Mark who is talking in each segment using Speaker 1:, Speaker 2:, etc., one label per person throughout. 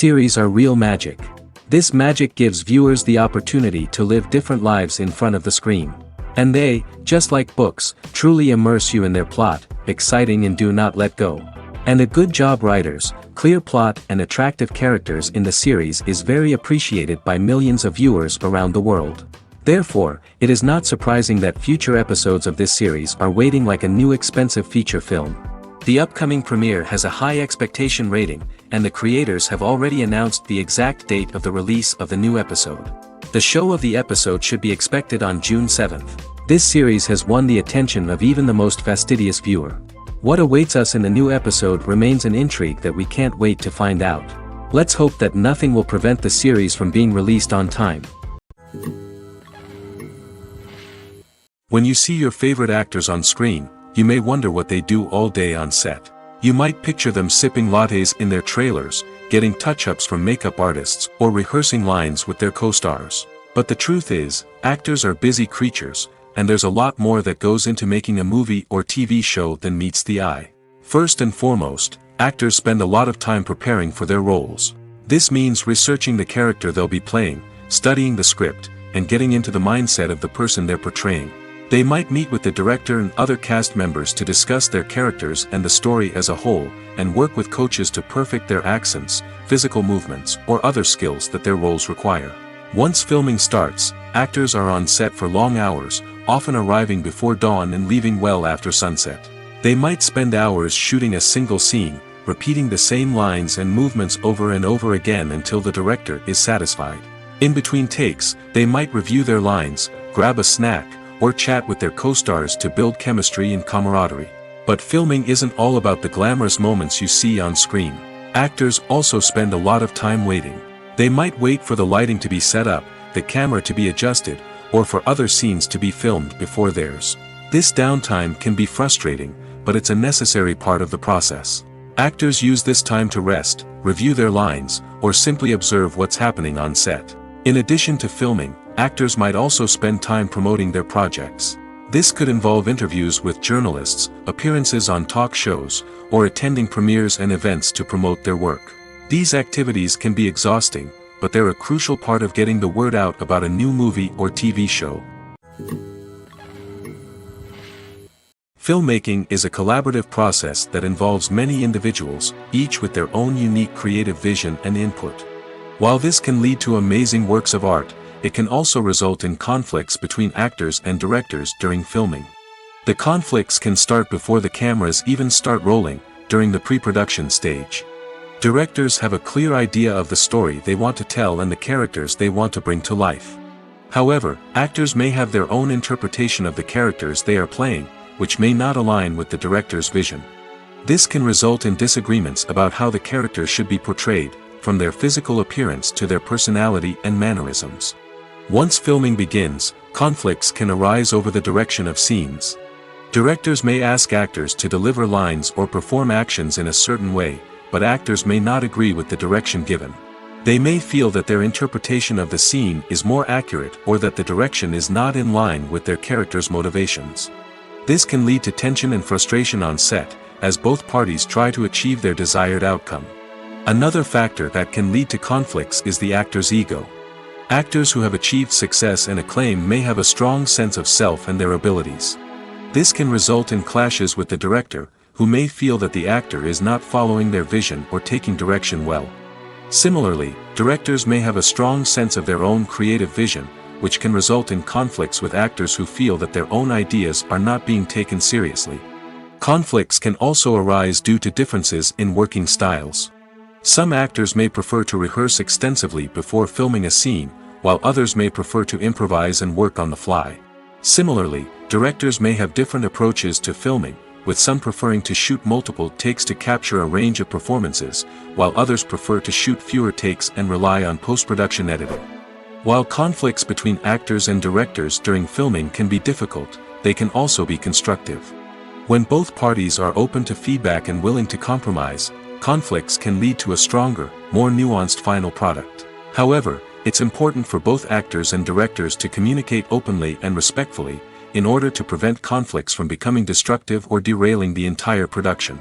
Speaker 1: Series are real magic. This magic gives viewers the opportunity to live different lives in front of the screen. And they, just like books, truly immerse you in their plot, exciting and do not let go. And a good job writers, clear plot and attractive characters in the series is very appreciated by millions of viewers around the world. Therefore, it is not surprising that future episodes of this series are waiting like a new expensive feature film. The upcoming premiere has a high expectation rating, and the creators have already announced the exact date of the release of the new episode. The show of the episode should be expected on June 7th. This series has won the attention of even the most fastidious viewer. What awaits us in the new episode remains an intrigue that we can't wait to find out. Let's hope that nothing will prevent the series from being released on time. When you see your favorite actors on screen, you may wonder what they do all day on set. You might picture them sipping lattes in their trailers, getting touch-ups from makeup artists, or rehearsing lines with their co-stars. But the truth is, actors are busy creatures, and there's a lot more that goes into making a movie or TV show than meets the eye. First and foremost, actors spend a lot of time preparing for their roles. This means researching the character they'll be playing, studying the script, and getting into the mindset of the person they're portraying. They might meet with the director and other cast members to discuss their characters and the story as a whole, and work with coaches to perfect their accents, physical movements, or other skills that their roles require. Once filming starts, actors are on set for long hours, often arriving before dawn and leaving well after sunset. They might spend hours shooting a single scene, repeating the same lines and movements over and over again until the director is satisfied. In between takes, they might review their lines, grab a snack, or chat with their co-stars to build chemistry and camaraderie. But filming isn't all about the glamorous moments you see on screen. Actors also spend a lot of time waiting. They might wait for the lighting to be set up, the camera to be adjusted, or for other scenes to be filmed before theirs. This downtime can be frustrating, but it's a necessary part of the process. Actors use this time to rest, review their lines, or simply observe what's happening on set. In addition to filming, actors might also spend time promoting their projects. This could involve interviews with journalists, appearances on talk shows, or attending premieres and events to promote their work. These activities can be exhausting, but they're a crucial part of getting the word out about a new movie or TV show. Filmmaking is a collaborative process that involves many individuals, each with their own unique creative vision and input. While this can lead to amazing works of art, it can also result in conflicts between actors and directors during filming. The conflicts can start before the cameras even start rolling, during the pre-production stage. Directors have a clear idea of the story they want to tell and the characters they want to bring to life. However, actors may have their own interpretation of the characters they are playing, which may not align with the director's vision. This can result in disagreements about how the characters should be portrayed, from their physical appearance to their personality and mannerisms. Once filming begins, conflicts can arise over the direction of scenes. Directors may ask actors to deliver lines or perform actions in a certain way, but actors may not agree with the direction given. They may feel that their interpretation of the scene is more accurate or that the direction is not in line with their character's motivations. This can lead to tension and frustration on set, as both parties try to achieve their desired outcome. Another factor that can lead to conflicts is the actor's ego. Actors who have achieved success and acclaim may have a strong sense of self and their abilities. This can result in clashes with the director, who may feel that the actor is not following their vision or taking direction well. Similarly, directors may have a strong sense of their own creative vision, which can result in conflicts with actors who feel that their own ideas are not being taken seriously. Conflicts can also arise due to differences in working styles. Some actors may prefer to rehearse extensively before filming a scene, while others may prefer to improvise and work on the fly. Similarly, directors may have different approaches to filming, with some preferring to shoot multiple takes to capture a range of performances, while others prefer to shoot fewer takes and rely on post-production editing. While conflicts between actors and directors during filming can be difficult, they can also be constructive. When both parties are open to feedback and willing to compromise, conflicts can lead to a stronger, more nuanced final product. However, it's important for both actors and directors to communicate openly and respectfully, in order to prevent conflicts from becoming destructive or derailing the entire production.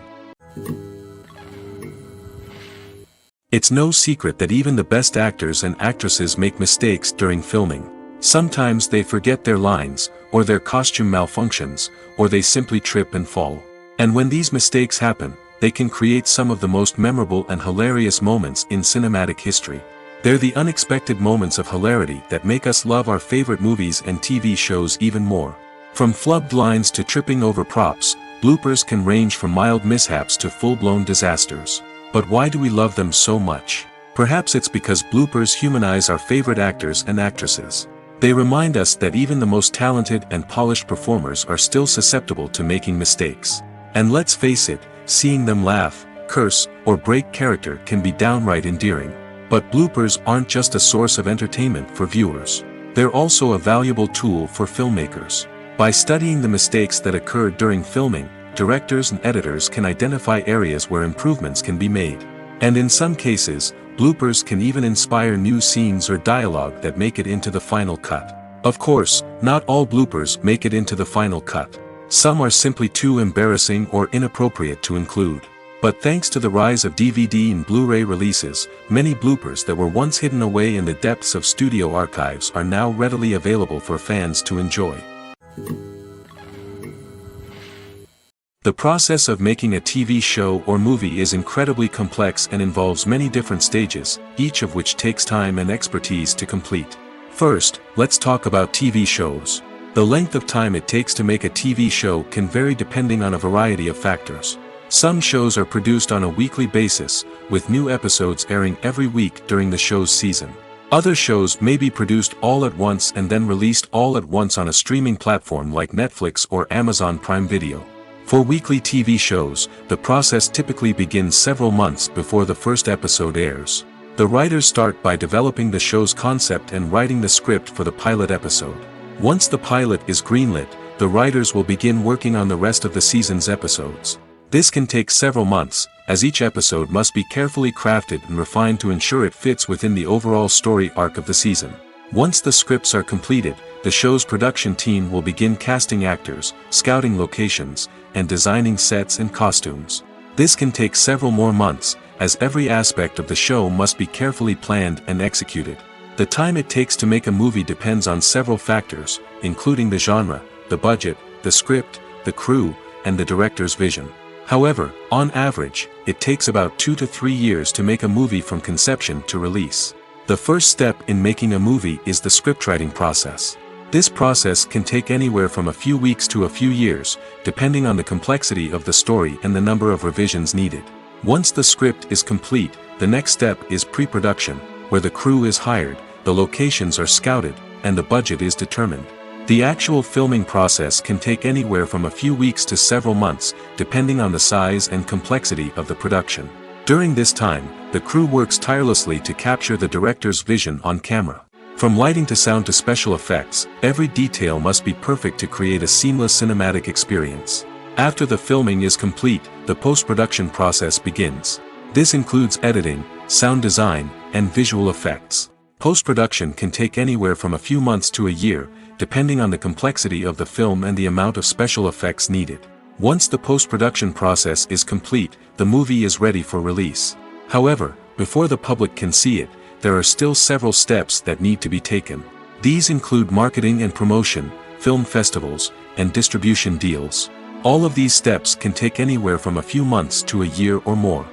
Speaker 1: It's no secret that even the best actors and actresses make mistakes during filming. Sometimes they forget their lines, or their costume malfunctions, or they simply trip and fall. And when these mistakes happen, they can create some of the most memorable and hilarious moments in cinematic history. They're the unexpected moments of hilarity that make us love our favorite movies and TV shows even more. From flubbed lines to tripping over props, bloopers can range from mild mishaps to full-blown disasters. But why do we love them so much? Perhaps it's because bloopers humanize our favorite actors and actresses. They remind us that even the most talented and polished performers are still susceptible to making mistakes. And let's face it, seeing them laugh, curse, or break character can be downright endearing. But bloopers aren't just a source of entertainment for viewers. They're also a valuable tool for filmmakers. By studying the mistakes that occurred during filming, directors and editors can identify areas where improvements can be made. And in some cases, bloopers can even inspire new scenes or dialogue that make it into the final cut. Of course, not all bloopers make it into the final cut. Some are simply too embarrassing or inappropriate to include. But thanks to the rise of DVD and Blu-ray releases, many bloopers that were once hidden away in the depths of studio archives are now readily available for fans to enjoy. The process of making a TV show or movie is incredibly complex and involves many different stages, each of which takes time and expertise to complete. First, let's talk about TV shows. The length of time it takes to make a TV show can vary depending on a variety of factors. Some shows are produced on a weekly basis, with new episodes airing every week during the show's season. Other shows may be produced all at once and then released all at once on a streaming platform like Netflix or Amazon Prime Video. For weekly TV shows, the process typically begins several months before the first episode airs. The writers start by developing the show's concept and writing the script for the pilot episode. Once the pilot is greenlit, the writers will begin working on the rest of the season's episodes. This can take several months, as each episode must be carefully crafted and refined to ensure it fits within the overall story arc of the season. Once the scripts are completed, the show's production team will begin casting actors, scouting locations, and designing sets and costumes. This can take several more months, as every aspect of the show must be carefully planned and executed. The time it takes to make a movie depends on several factors, including the genre, the budget, the script, the crew, and the director's vision. However, on average, it takes about 2 to 3 years to make a movie from conception to release. The first step in making a movie is the scriptwriting process. This process can take anywhere from a few weeks to a few years, depending on the complexity of the story and the number of revisions needed. Once the script is complete, the next step is pre-production, where the crew is hired, the locations are scouted, and the budget is determined. The actual filming process can take anywhere from a few weeks to several months, depending on the size and complexity of the production. During this time, the crew works tirelessly to capture the director's vision on camera. From lighting to sound to special effects, every detail must be perfect to create a seamless cinematic experience. After the filming is complete, the post-production process begins. This includes editing, sound design, and visual effects. Post-production can take anywhere from a few months to a year, depending on the complexity of the film and the amount of special effects needed. Once the post-production process is complete, the movie is ready for release. However, before the public can see it, there are still several steps that need to be taken. These include marketing and promotion, film festivals, and distribution deals. All of these steps can take anywhere from a few months to a year or more.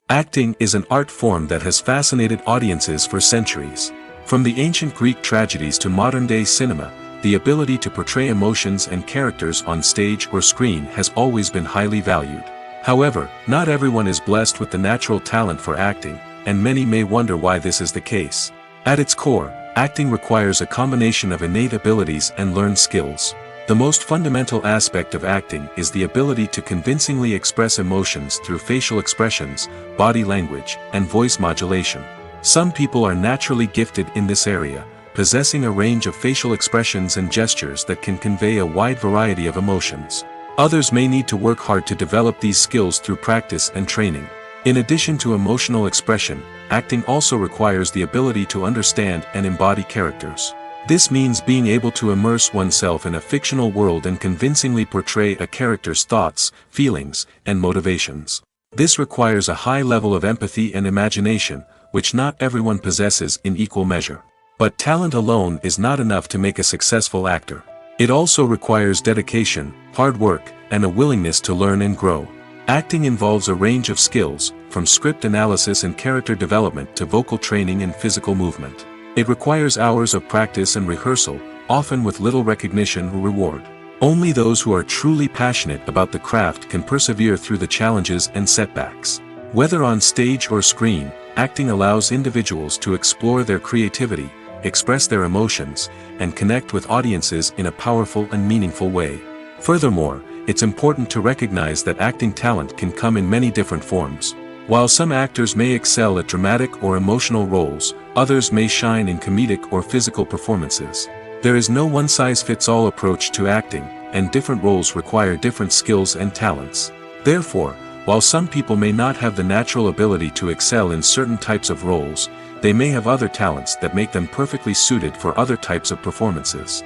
Speaker 1: Acting is an art form that has fascinated audiences for centuries. From the ancient Greek tragedies to modern-day cinema, the ability to portray emotions and characters on stage or screen has always been highly valued. However, not everyone is blessed with the natural talent for acting, and many may wonder why this is the case. At its core, acting requires a combination of innate abilities and learned skills. The most fundamental aspect of acting is the ability to convincingly express emotions through facial expressions, body language, and voice modulation. Some people are naturally gifted in this area, possessing a range of facial expressions and gestures that can convey a wide variety of emotions. Others may need to work hard to develop these skills through practice and training. In addition to emotional expression, acting also requires the ability to understand and embody characters. This means being able to immerse oneself in a fictional world and convincingly portray a character's thoughts, feelings, and motivations. This requires a high level of empathy and imagination, which not everyone possesses in equal measure. But talent alone is not enough to make a successful actor. It also requires dedication, hard work, and a willingness to learn and grow. Acting involves a range of skills, from script analysis and character development to vocal training and physical movement. It requires hours of practice and rehearsal, often with little recognition or reward. Only those who are truly passionate about the craft can persevere through the challenges and setbacks. Whether on stage or screen, acting allows individuals to explore their creativity, express their emotions, and connect with audiences in a powerful and meaningful way. Furthermore, it's important to recognize that acting talent can come in many different forms. While some actors may excel at dramatic or emotional roles, others may shine in comedic or physical performances. There is no one-size-fits-all approach to acting, and different roles require different skills and talents. Therefore, while some people may not have the natural ability to excel in certain types of roles, they may have other talents that make them perfectly suited for other types of performances.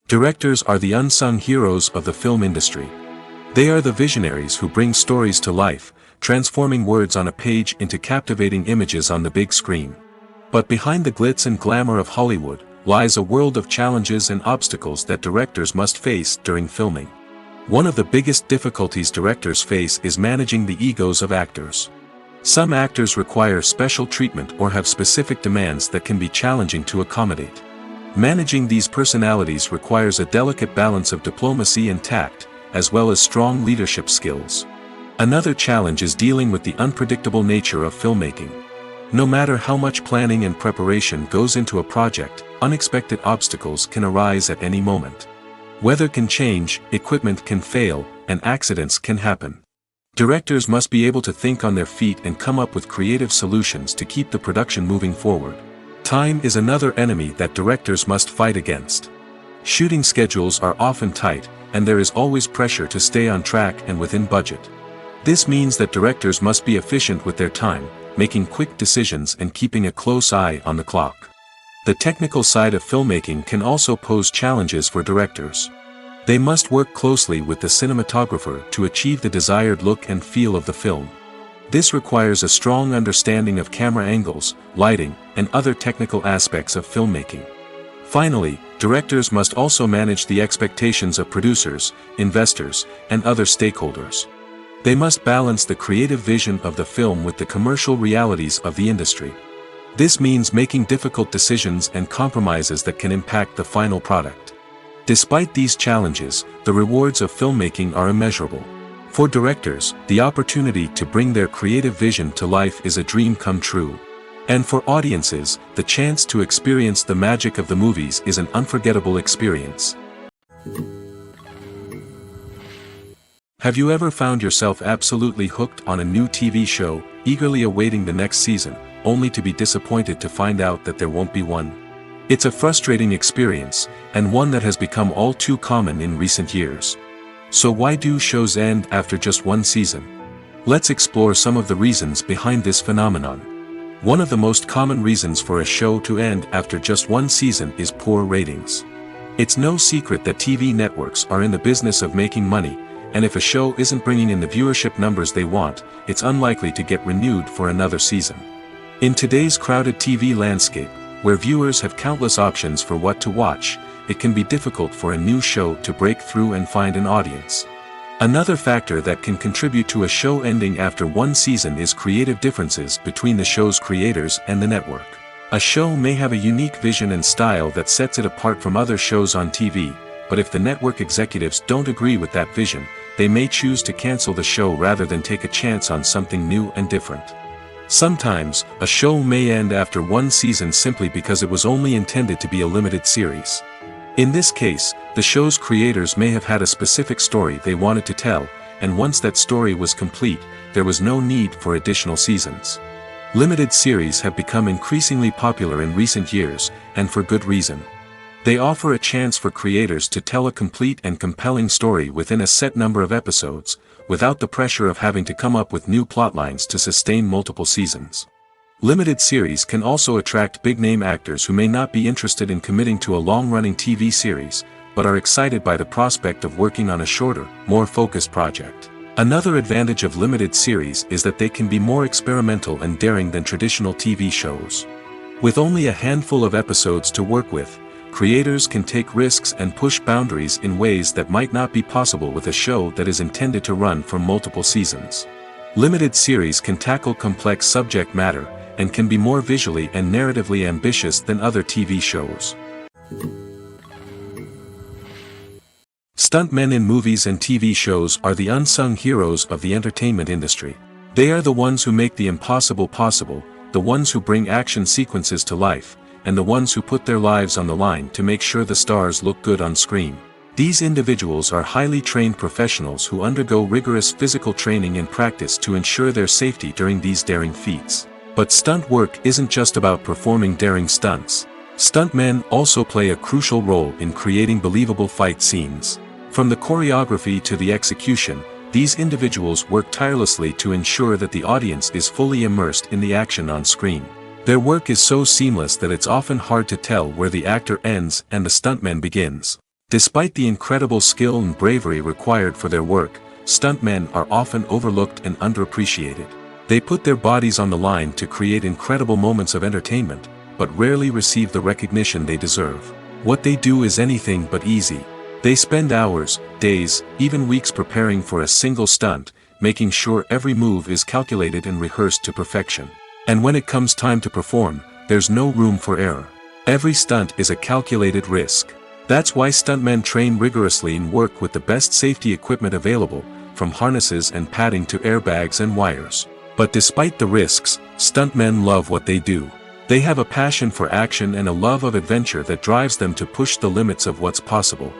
Speaker 1: Directors are the unsung heroes of the film industry. They are the visionaries who bring stories to life, transforming words on a page into captivating images on the big screen. But behind the glitz and glamour of Hollywood, lies a world of challenges and obstacles that directors must face during filming. One of the biggest difficulties directors face is managing the egos of actors. Some actors require special treatment or have specific demands that can be challenging to accommodate. Managing these personalities requires a delicate balance of diplomacy and tact, as well as strong leadership skills. Another challenge is dealing with the unpredictable nature of filmmaking. No matter how much planning and preparation goes into a project, unexpected obstacles can arise at any moment. Weather can change, equipment can fail, and accidents can happen. Directors must be able to think on their feet and come up with creative solutions to keep the production moving forward. Time is another enemy that directors must fight against. Shooting schedules are often tight, and there is always pressure to stay on track and within budget. This means that directors must be efficient with their time, making quick decisions and keeping a close eye on the clock. The technical side of filmmaking can also pose challenges for directors. They must work closely with the cinematographer to achieve the desired look and feel of the film. This requires a strong understanding of camera angles, lighting, and other technical aspects of filmmaking. Finally, directors must also manage the expectations of producers, investors, and other stakeholders. They must balance the creative vision of the film with the commercial realities of the industry. This means making difficult decisions and compromises that can impact the final product. Despite these challenges, the rewards of filmmaking are immeasurable. For directors, the opportunity to bring their creative vision to life is a dream come true. And for audiences, the chance to experience the magic of the movies is an unforgettable experience. Have you ever found yourself absolutely hooked on a new TV show, eagerly awaiting the next season, only to be disappointed to find out that there won't be one? It's a frustrating experience, and one that has become all too common in recent years. So why do shows end after just one season? Let's explore some of the reasons behind this phenomenon. One of the most common reasons for a show to end after just one season is poor ratings. It's no secret that TV networks are in the business of making money, and if a show isn't bringing in the viewership numbers they want, it's unlikely to get renewed for another season. In today's crowded TV landscape, where viewers have countless options for what to watch, it can be difficult for a new show to break through and find an audience. Another factor that can contribute to a show ending after one season is creative differences between the show's creators and the network. A show may have a unique vision and style that sets it apart from other shows on TV, but if the network executives don't agree with that vision, they may choose to cancel the show rather than take a chance on something new and different. Sometimes, a show may end after one season simply because it was only intended to be a limited series. In this case, the show's creators may have had a specific story they wanted to tell, and once that story was complete, there was no need for additional seasons. Limited series have become increasingly popular in recent years, and for good reason. They offer a chance for creators to tell a complete and compelling story within a set number of episodes, without the pressure of having to come up with new plotlines to sustain multiple seasons. Limited series can also attract big-name actors who may not be interested in committing to a long-running TV series, but are excited by the prospect of working on a shorter, more focused project. Another advantage of limited series is that they can be more experimental and daring than traditional TV shows. With only a handful of episodes to work with, creators can take risks and push boundaries in ways that might not be possible with a show that is intended to run for multiple seasons. Limited series can tackle complex subject matter, and can be more visually and narratively ambitious than other TV shows. Stuntmen in movies and TV shows are the unsung heroes of the entertainment industry. They are the ones who make the impossible possible, the ones who bring action sequences to life, and the ones who put their lives on the line to make sure the stars look good on screen. These individuals are highly trained professionals who undergo rigorous physical training and practice to ensure their safety during these daring feats. But stunt work isn't just about performing daring stunts. Stuntmen also play a crucial role in creating believable fight scenes. From the choreography to the execution, these individuals work tirelessly to ensure that the audience is fully immersed in the action on screen. Their work is so seamless that it's often hard to tell where the actor ends and the stuntman begins. Despite the incredible skill and bravery required for their work, stuntmen are often overlooked and underappreciated. They put their bodies on the line to create incredible moments of entertainment, but rarely receive the recognition they deserve. What they do is anything but easy. They spend hours, days, even weeks preparing for a single stunt, making sure every move is calculated and rehearsed to perfection. And when it comes time to perform, there's no room for error. Every stunt is a calculated risk. That's why stuntmen train rigorously and work with the best safety equipment available, from harnesses and padding to airbags and wires. But despite the risks, stuntmen love what they do. They have a passion for action and a love of adventure that drives them to push the limits of what's possible.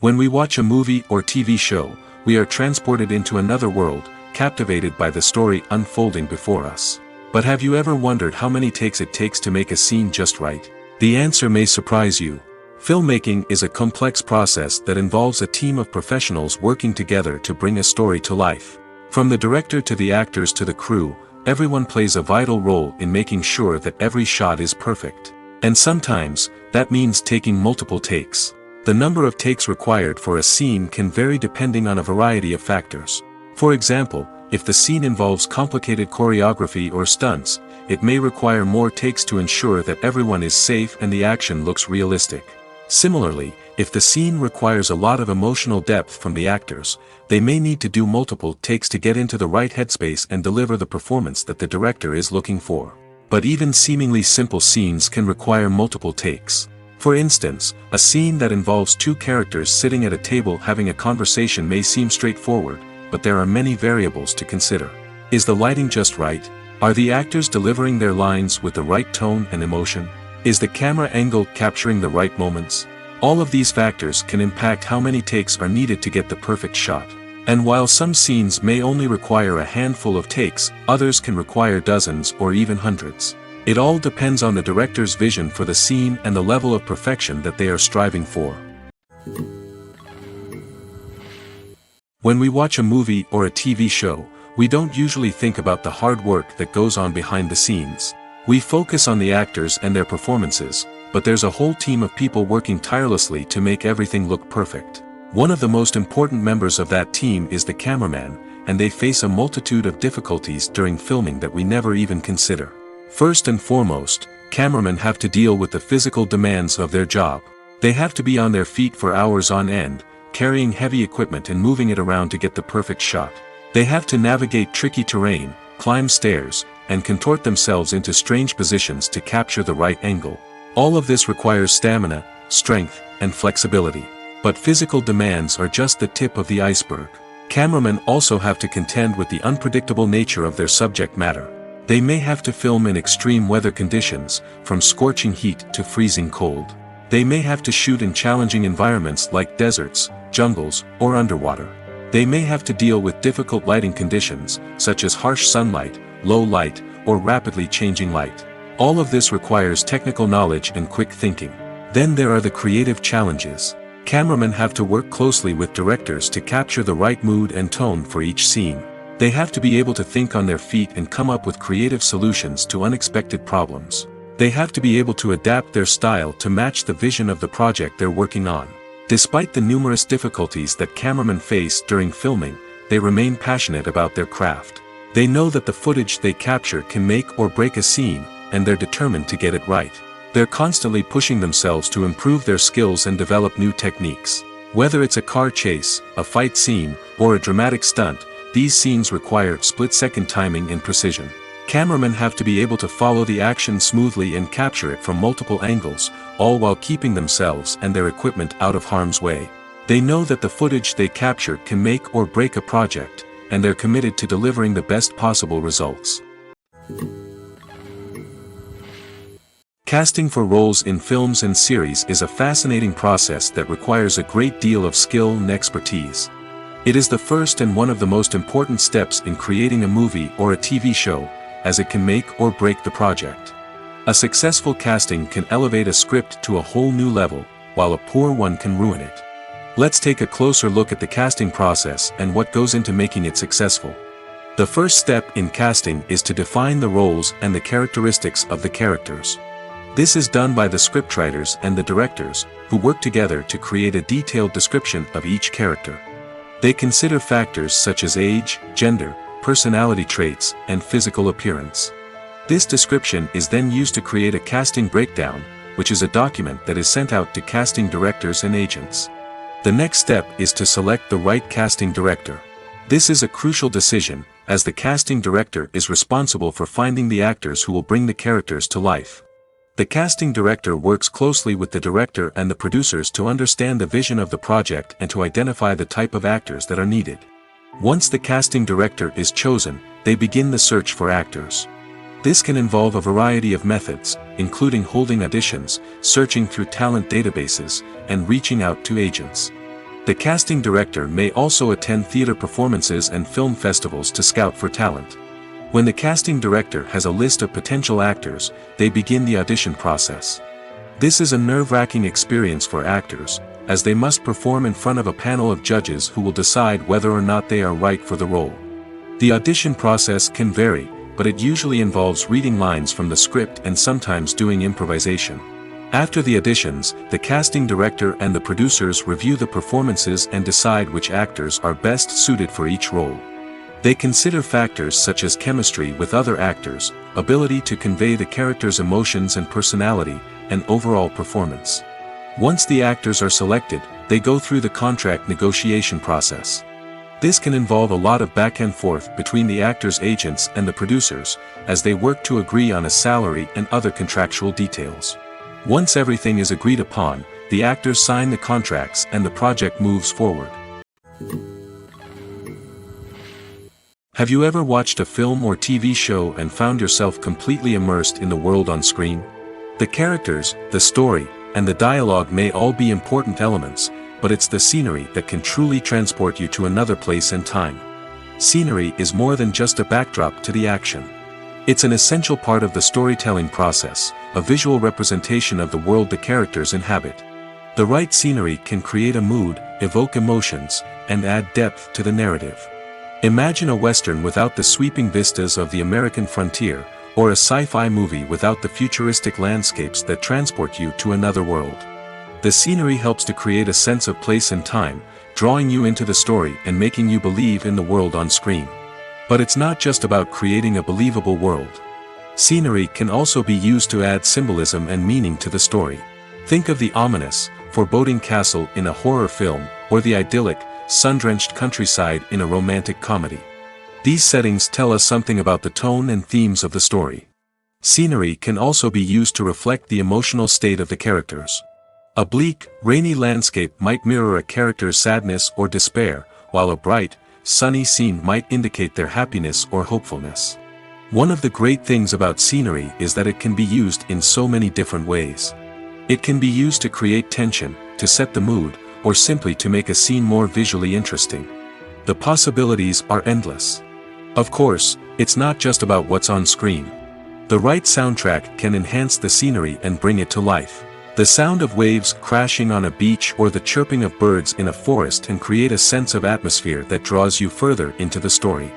Speaker 1: When we watch a movie or TV show, we are transported into another world, captivated by the story unfolding before us. But have you ever wondered how many takes it takes to make a scene just right? The answer may surprise you. Filmmaking is a complex process that involves a team of professionals working together to bring a story to life. From the director to the actors to the crew, everyone plays a vital role in making sure that every shot is perfect. And sometimes, that means taking multiple takes. The number of takes required for a scene can vary depending on a variety of factors. For example, if the scene involves complicated choreography or stunts, it may require more takes to ensure that everyone is safe and the action looks realistic. Similarly, if the scene requires a lot of emotional depth from the actors, they may need to do multiple takes to get into the right headspace and deliver the performance that the director is looking for. But even seemingly simple scenes can require multiple takes. For instance, a scene that involves two characters sitting at a table having a conversation may seem straightforward, but there are many variables to consider. Is the lighting just right? Are the actors delivering their lines with the right tone and emotion? Is the camera angle capturing the right moments? All of these factors can impact how many takes are needed to get the perfect shot. And while some scenes may only require a handful of takes, others can require dozens or even hundreds. It all depends on the director's vision for the scene and the level of perfection that they are striving for. When we watch a movie or a TV show, we don't usually think about the hard work that goes on behind the scenes. We focus on the actors and their performances, but there's a whole team of people working tirelessly to make everything look perfect. One of the most important members of that team is the cameraman, and they face a multitude of difficulties during filming that we never even consider. First and foremost, cameramen have to deal with the physical demands of their job. They have to be on their feet for hours on end, carrying heavy equipment and moving it around to get the perfect shot. They have to navigate tricky terrain, climb stairs, and contort themselves into strange positions to capture the right angle. All of this requires stamina, strength, and flexibility. But physical demands are just the tip of the iceberg. Cameramen also have to contend with the unpredictable nature of their subject matter. They may have to film in extreme weather conditions, from scorching heat to freezing cold. They may have to shoot in challenging environments like deserts, jungles, or underwater. They may have to deal with difficult lighting conditions, such as harsh sunlight, low light, or rapidly changing light. All of this requires technical knowledge and quick thinking. Then there are the creative challenges. Cameramen have to work closely with directors to capture the right mood and tone for each scene. They have to be able to think on their feet and come up with creative solutions to unexpected problems. They have to be able to adapt their style to match the vision of the project they're working on. Despite the numerous difficulties that cameramen face during filming, they remain passionate about their craft. They know that the footage they capture can make or break a scene, and they're determined to get it right. They're constantly pushing themselves to improve their skills and develop new techniques. Whether it's a car chase, a fight scene, or a dramatic stunt, these scenes require split-second timing and precision. Cameramen have to be able to follow the action smoothly and capture it from multiple angles, all while keeping themselves and their equipment out of harm's way. They know that the footage they capture can make or break a project, and they're committed to delivering the best possible results. Casting for roles in films and series is a fascinating process that requires a great deal of skill and expertise. It is the first and one of the most important steps in creating a movie or a TV show, as it can make or break the project. A successful casting can elevate a script to a whole new level, while a poor one can ruin it. Let's take a closer look at the casting process and what goes into making it successful. The first step in casting is to define the roles and the characteristics of the characters. This is done by the scriptwriters and the directors, who work together to create a detailed description of each character. They consider factors such as age, gender, personality traits, and physical appearance. This description is then used to create a casting breakdown, which is a document that is sent out to casting directors and agents. The next step is to select the right casting director. This is a crucial decision, as the casting director is responsible for finding the actors who will bring the characters to life. The casting director works closely with the director and the producers to understand the vision of the project and to identify the type of actors that are needed. Once the casting director is chosen, they begin the search for actors. This can involve a variety of methods, including holding auditions, searching through talent databases, and reaching out to agents. The casting director may also attend theater performances and film festivals to scout for talent. When the casting director has a list of potential actors, they begin the audition process. This is a nerve-wracking experience for actors, as they must perform in front of a panel of judges who will decide whether or not they are right for the role. The audition process can vary, but it usually involves reading lines from the script and sometimes doing improvisation. After the auditions, the casting director and the producers review the performances and decide which actors are best suited for each role. They consider factors such as chemistry with other actors, ability to convey the character's emotions and personality, and overall performance. Once the actors are selected, they go through the contract negotiation process. This can involve a lot of back and forth between the actors' agents and the producers, as they work to agree on a salary and other contractual details. Once everything is agreed upon, the actors sign the contracts and the project moves forward. Have you ever watched a film or TV show and found yourself completely immersed in the world on screen? The characters, the story, and the dialogue may all be important elements, but it's the scenery that can truly transport you to another place and time. Scenery is more than just a backdrop to the action. It's an essential part of the storytelling process, a visual representation of the world the characters inhabit. The right scenery can create a mood, evoke emotions, and add depth to the narrative. Imagine a Western without the sweeping vistas of the American frontier, or a sci-fi movie without the futuristic landscapes that transport you to another world. The scenery helps to create a sense of place and time, drawing you into the story and making you believe in the world on screen. But it's not just about creating a believable world. Scenery can also be used to add symbolism and meaning to the story. Think of the ominous, foreboding castle in a horror film, or the idyllic, sun-drenched countryside in a romantic comedy. These settings tell us something about the tone and themes of the story. Scenery can also be used to reflect the emotional state of the characters. A bleak, rainy landscape might mirror a character's sadness or despair, while a bright, sunny scene might indicate their happiness or hopefulness. One of the great things about scenery is that it can be used in so many different ways. It can be used to create tension, to set the mood, or simply to make a scene more visually interesting. The possibilities are endless. Of course, it's not just about what's on screen. The right soundtrack can enhance the scenery and bring it to life. The sound of waves crashing on a beach or the chirping of birds in a forest can create a sense of atmosphere that draws you further into the story.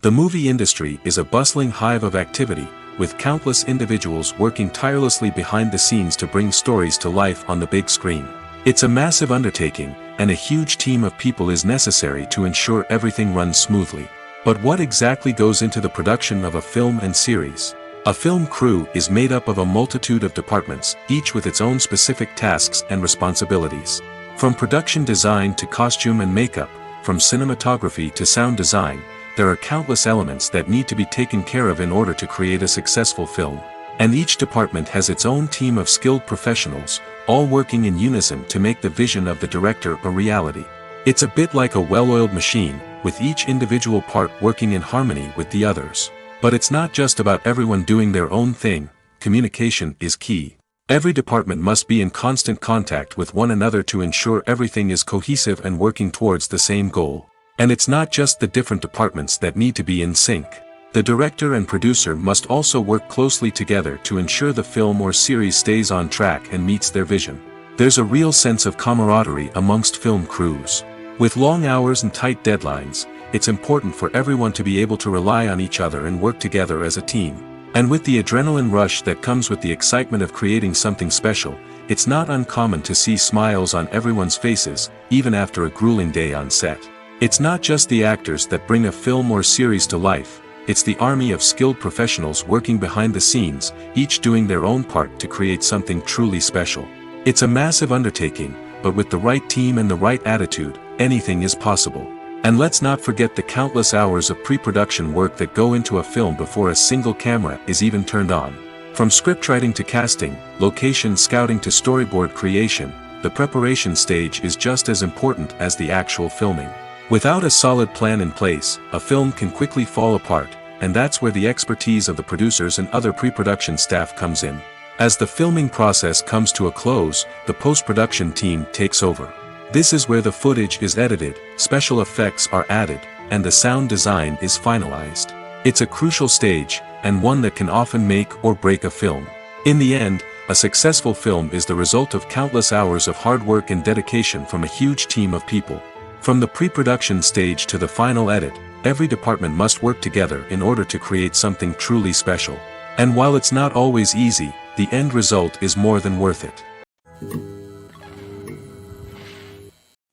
Speaker 1: The movie industry is a bustling hive of activity, with countless individuals working tirelessly behind the scenes to bring stories to life on the big screen. It's a massive undertaking, and a huge team of people is necessary to ensure everything runs smoothly. But what exactly goes into the production of a film and series? A film crew is made up of a multitude of departments, each with its own specific tasks and responsibilities. From production design to costume and makeup, from cinematography to sound design, there are countless elements that need to be taken care of in order to create a successful film. And each department has its own team of skilled professionals, all working in unison to make the vision of the director a reality. It's a bit like a well-oiled machine, with each individual part working in harmony with the others. But it's not just about everyone doing their own thing. Communication is key. Every department must be in constant contact with one another to ensure everything is cohesive and working towards the same goal. And it's not just the different departments that need to be in sync. The director and producer must also work closely together to ensure the film or series stays on track and meets their vision. There's a real sense of camaraderie amongst film crews. With long hours and tight deadlines, it's important for everyone to be able to rely on each other and work together as a team. And with the adrenaline rush that comes with the excitement of creating something special, it's not uncommon to see smiles on everyone's faces, even after a grueling day on set. It's not just the actors that bring a film or series to life, it's the army of skilled professionals working behind the scenes, each doing their own part to create something truly special. It's a massive undertaking, but with the right team and the right attitude, anything is possible. And let's not forget the countless hours of pre-production work that go into a film before a single camera is even turned on. From scriptwriting to casting, location scouting to storyboard creation, the preparation stage is just as important as the actual filming. Without a solid plan in place, a film can quickly fall apart, and that's where the expertise of the producers and other pre-production staff comes in. As the filming process comes to a close, the post-production team takes over. This is where the footage is edited, special effects are added, and the sound design is finalized. It's a crucial stage, and one that can often make or break a film. In the end, a successful film is the result of countless hours of hard work and dedication from a huge team of people. From the pre-production stage to the final edit, every department must work together in order to create something truly special. And while it's not always easy, the end result is more than worth it.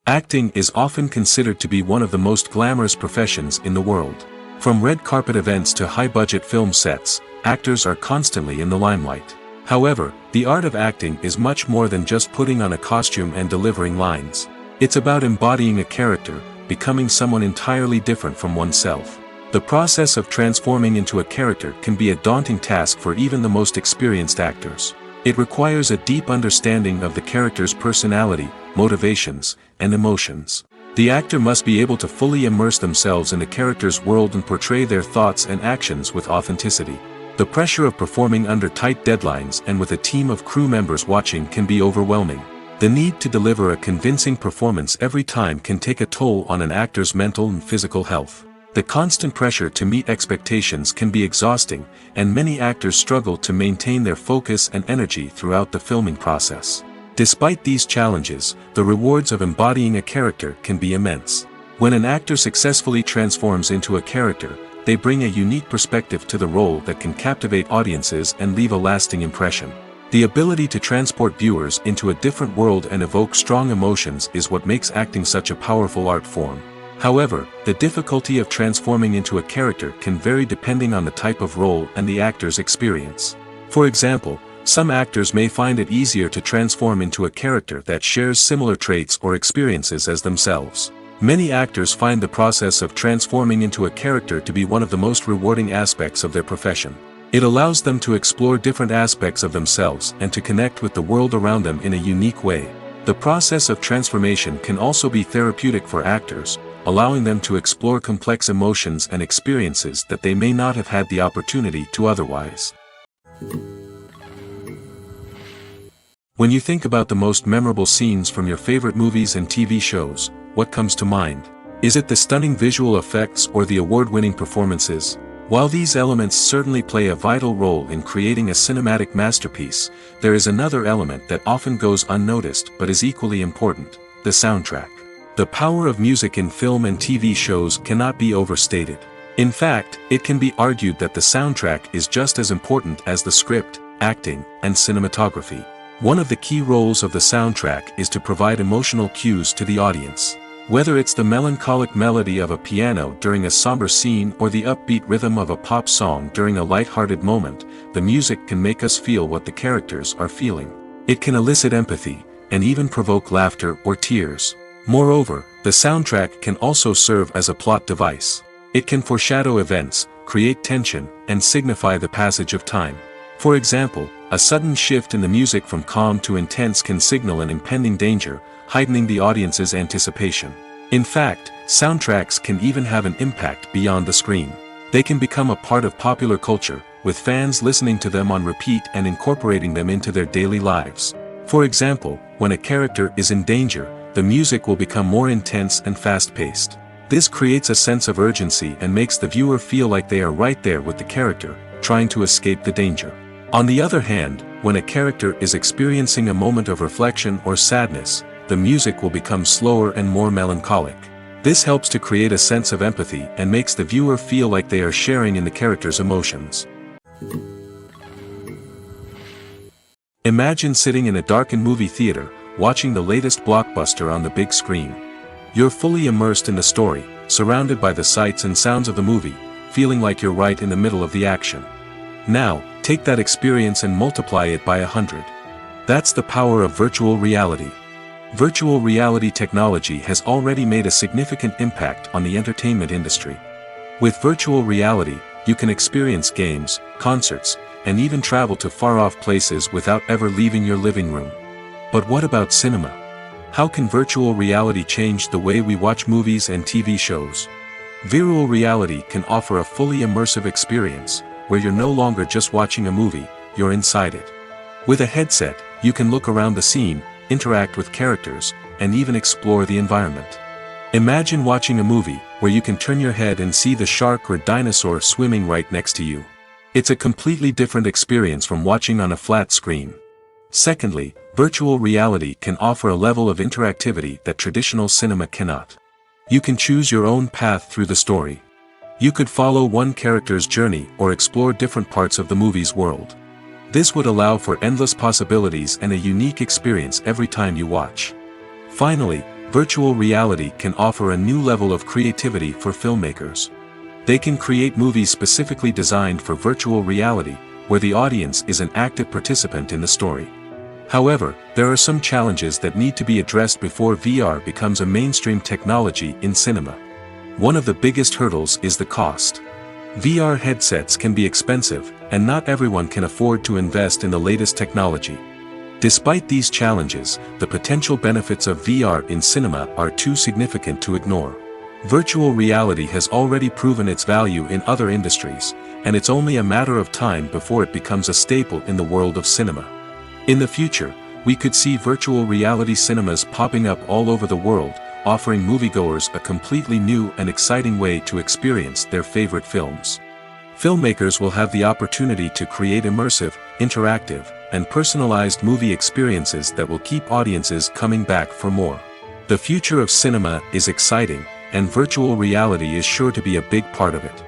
Speaker 1: Acting is often considered to be one of the most glamorous professions in the world. From red carpet events to high-budget film sets, actors are constantly in the limelight. However, the art of acting is much more than just putting on a costume and delivering lines. It's about embodying a character, becoming someone entirely different from oneself. The process of transforming into a character can be a daunting task for even the most experienced actors. It requires a deep understanding of the character's personality, motivations, and emotions. The actor must be able to fully immerse themselves in the character's world and portray their thoughts and actions with authenticity. The pressure of performing under tight deadlines and with a team of crew members watching can be overwhelming. The need to deliver a convincing performance every time can take a toll on an actor's mental and physical health. The constant pressure to meet expectations can be exhausting, and many actors struggle to maintain their focus and energy throughout the filming process. Despite these challenges, the rewards of embodying a character can be immense. When an actor successfully transforms into a character, they bring a unique perspective to the role that can captivate audiences and leave a lasting impression. The ability to transport viewers into a different world and evoke strong emotions is what makes acting such a powerful art form. However, the difficulty of transforming into a character can vary depending on the type of role and the actor's experience. For example, some actors may find it easier to transform into a character that shares similar traits or experiences as themselves. Many actors find the process of transforming into a character to be one of the most rewarding aspects of their profession. It allows them to explore different aspects of themselves and to connect with the world around them in a unique way. The process of transformation can also be therapeutic for actors, allowing them to explore complex emotions and experiences that they may not have had the opportunity to otherwise. When you think about the most memorable scenes from your favorite movies and TV shows, what comes to mind? Is it the stunning visual effects or the award-winning performances? While these elements certainly play a vital role in creating a cinematic masterpiece, there is another element that often goes unnoticed but is equally important: the soundtrack. The power of music in film and TV shows cannot be overstated. In fact, it can be argued that the soundtrack is just as important as the script, acting, and cinematography. One of the key roles of the soundtrack is to provide emotional cues to the audience. Whether it's the melancholic melody of a piano during a somber scene or the upbeat rhythm of a pop song during a light-hearted moment, the music can make us feel what the characters are feeling. It can elicit empathy, and even provoke laughter or tears. Moreover, the soundtrack can also serve as a plot device. It can foreshadow events, create tension, and signify the passage of time. For example, a sudden shift in the music from calm to intense can signal an impending danger, heightening the audience's anticipation. In fact, soundtracks can even have an impact beyond the screen. They can become a part of popular culture, with fans listening to them on repeat and incorporating them into their daily lives. For example, when a character is in danger, the music will become more intense and fast-paced. This creates a sense of urgency and makes the viewer feel like they are right there with the character, trying to escape the danger. On the other hand, when a character is experiencing a moment of reflection or sadness, the music will become slower and more melancholic. This helps to create a sense of empathy and makes the viewer feel like they are sharing in the character's emotions. Imagine sitting in a darkened movie theater, watching the latest blockbuster on the big screen. You're fully immersed in the story, surrounded by the sights and sounds of the movie, feeling like you're right in the middle of the action. Now, take that experience and multiply it by 100. That's the power of virtual reality. Virtual reality technology has already made a significant impact on the entertainment industry. With virtual reality, you can experience games, concerts, and even travel to far-off places without ever leaving your living room. But what about cinema? How can virtual reality change the way we watch movies and TV shows? Virtual reality can offer a fully immersive experience, where you're no longer just watching a movie, you're inside it. With a headset, you can look around the scene, interact with characters, and even explore the environment. Imagine watching a movie, where you can turn your head and see the shark or dinosaur swimming right next to you. It's a completely different experience from watching on a flat screen. Secondly, virtual reality can offer a level of interactivity that traditional cinema cannot. You can choose your own path through the story. You could follow one character's journey or explore different parts of the movie's world. This would allow for endless possibilities and a unique experience every time you watch. Finally, virtual reality can offer a new level of creativity for filmmakers. They can create movies specifically designed for virtual reality, where the audience is an active participant in the story. However, there are some challenges that need to be addressed before VR becomes a mainstream technology in cinema. One of the biggest hurdles is the cost. VR headsets can be expensive, and not everyone can afford to invest in the latest technology. Despite these challenges, the potential benefits of VR in cinema are too significant to ignore. Virtual reality has already proven its value in other industries, and it's only a matter of time before it becomes a staple in the world of cinema. In the future, we could see virtual reality cinemas popping up all over the world, offering moviegoers a completely new and exciting way to experience their favorite films. Filmmakers will have the opportunity to create immersive, interactive, and personalized movie experiences that will keep audiences coming back for more. The future of cinema is exciting, and virtual reality is sure to be a big part of it.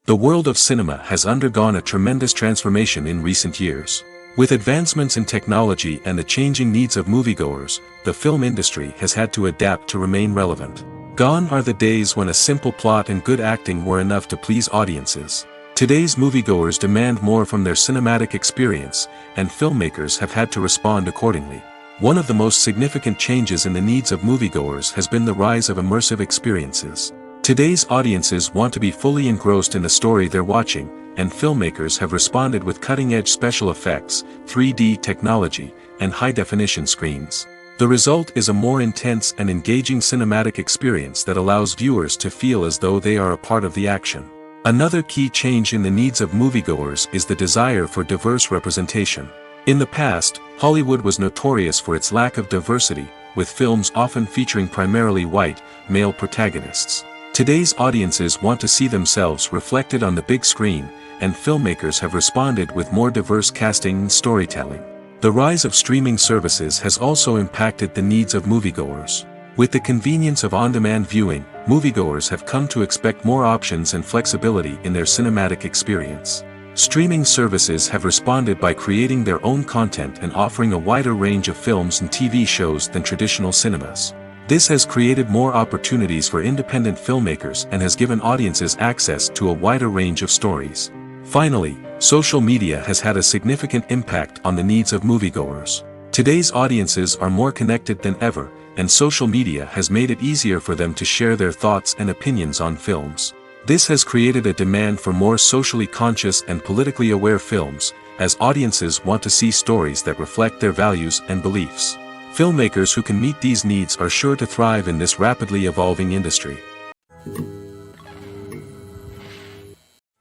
Speaker 1: The world of cinema has undergone a tremendous transformation in recent years. With advancements in technology and the changing needs of moviegoers, the film industry has had to adapt to remain relevant. Gone are the days when a simple plot and good acting were enough to please audiences. Today's moviegoers demand more from their cinematic experience, and filmmakers have had to respond accordingly. One of the most significant changes in the needs of moviegoers has been the rise of immersive experiences. Today's audiences want to be fully engrossed in the story they're watching, and filmmakers have responded with cutting-edge special effects, 3D technology, and high-definition screens. The result is a more intense and engaging cinematic experience that allows viewers to feel as though they are a part of the action. Another key change in the needs of moviegoers is the desire for diverse representation. In the past, Hollywood was notorious for its lack of diversity, with films often featuring primarily white, male protagonists. Today's audiences want to see themselves reflected on the big screen, and filmmakers have responded with more diverse casting and storytelling. The rise of streaming services has also impacted the needs of moviegoers. With the convenience of on-demand viewing, moviegoers have come to expect more options and flexibility in their cinematic experience. Streaming services have responded by creating their own content and offering a wider range of films and TV shows than traditional cinemas. This has created more opportunities for independent filmmakers and has given audiences access to a wider range of stories. Finally, social media has had a significant impact on the needs of moviegoers. Today's audiences are more connected than ever, and social media has made it easier for them to share their thoughts and opinions on films. This has created a demand for more socially conscious and politically aware films, as audiences want to see stories that reflect their values and beliefs. Filmmakers who can meet these needs are sure to thrive in this rapidly evolving industry.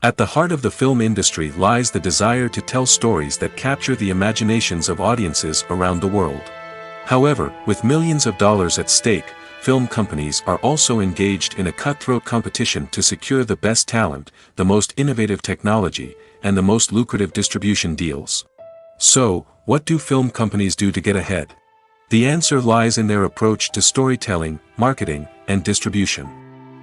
Speaker 1: At the heart of the film industry lies the desire to tell stories that capture the imaginations of audiences around the world. However, with millions of dollars at stake, film companies are also engaged in a cutthroat competition to secure the best talent, the most innovative technology, and the most lucrative distribution deals. So, what do film companies do to get ahead? The answer lies in their approach to storytelling, marketing, and distribution.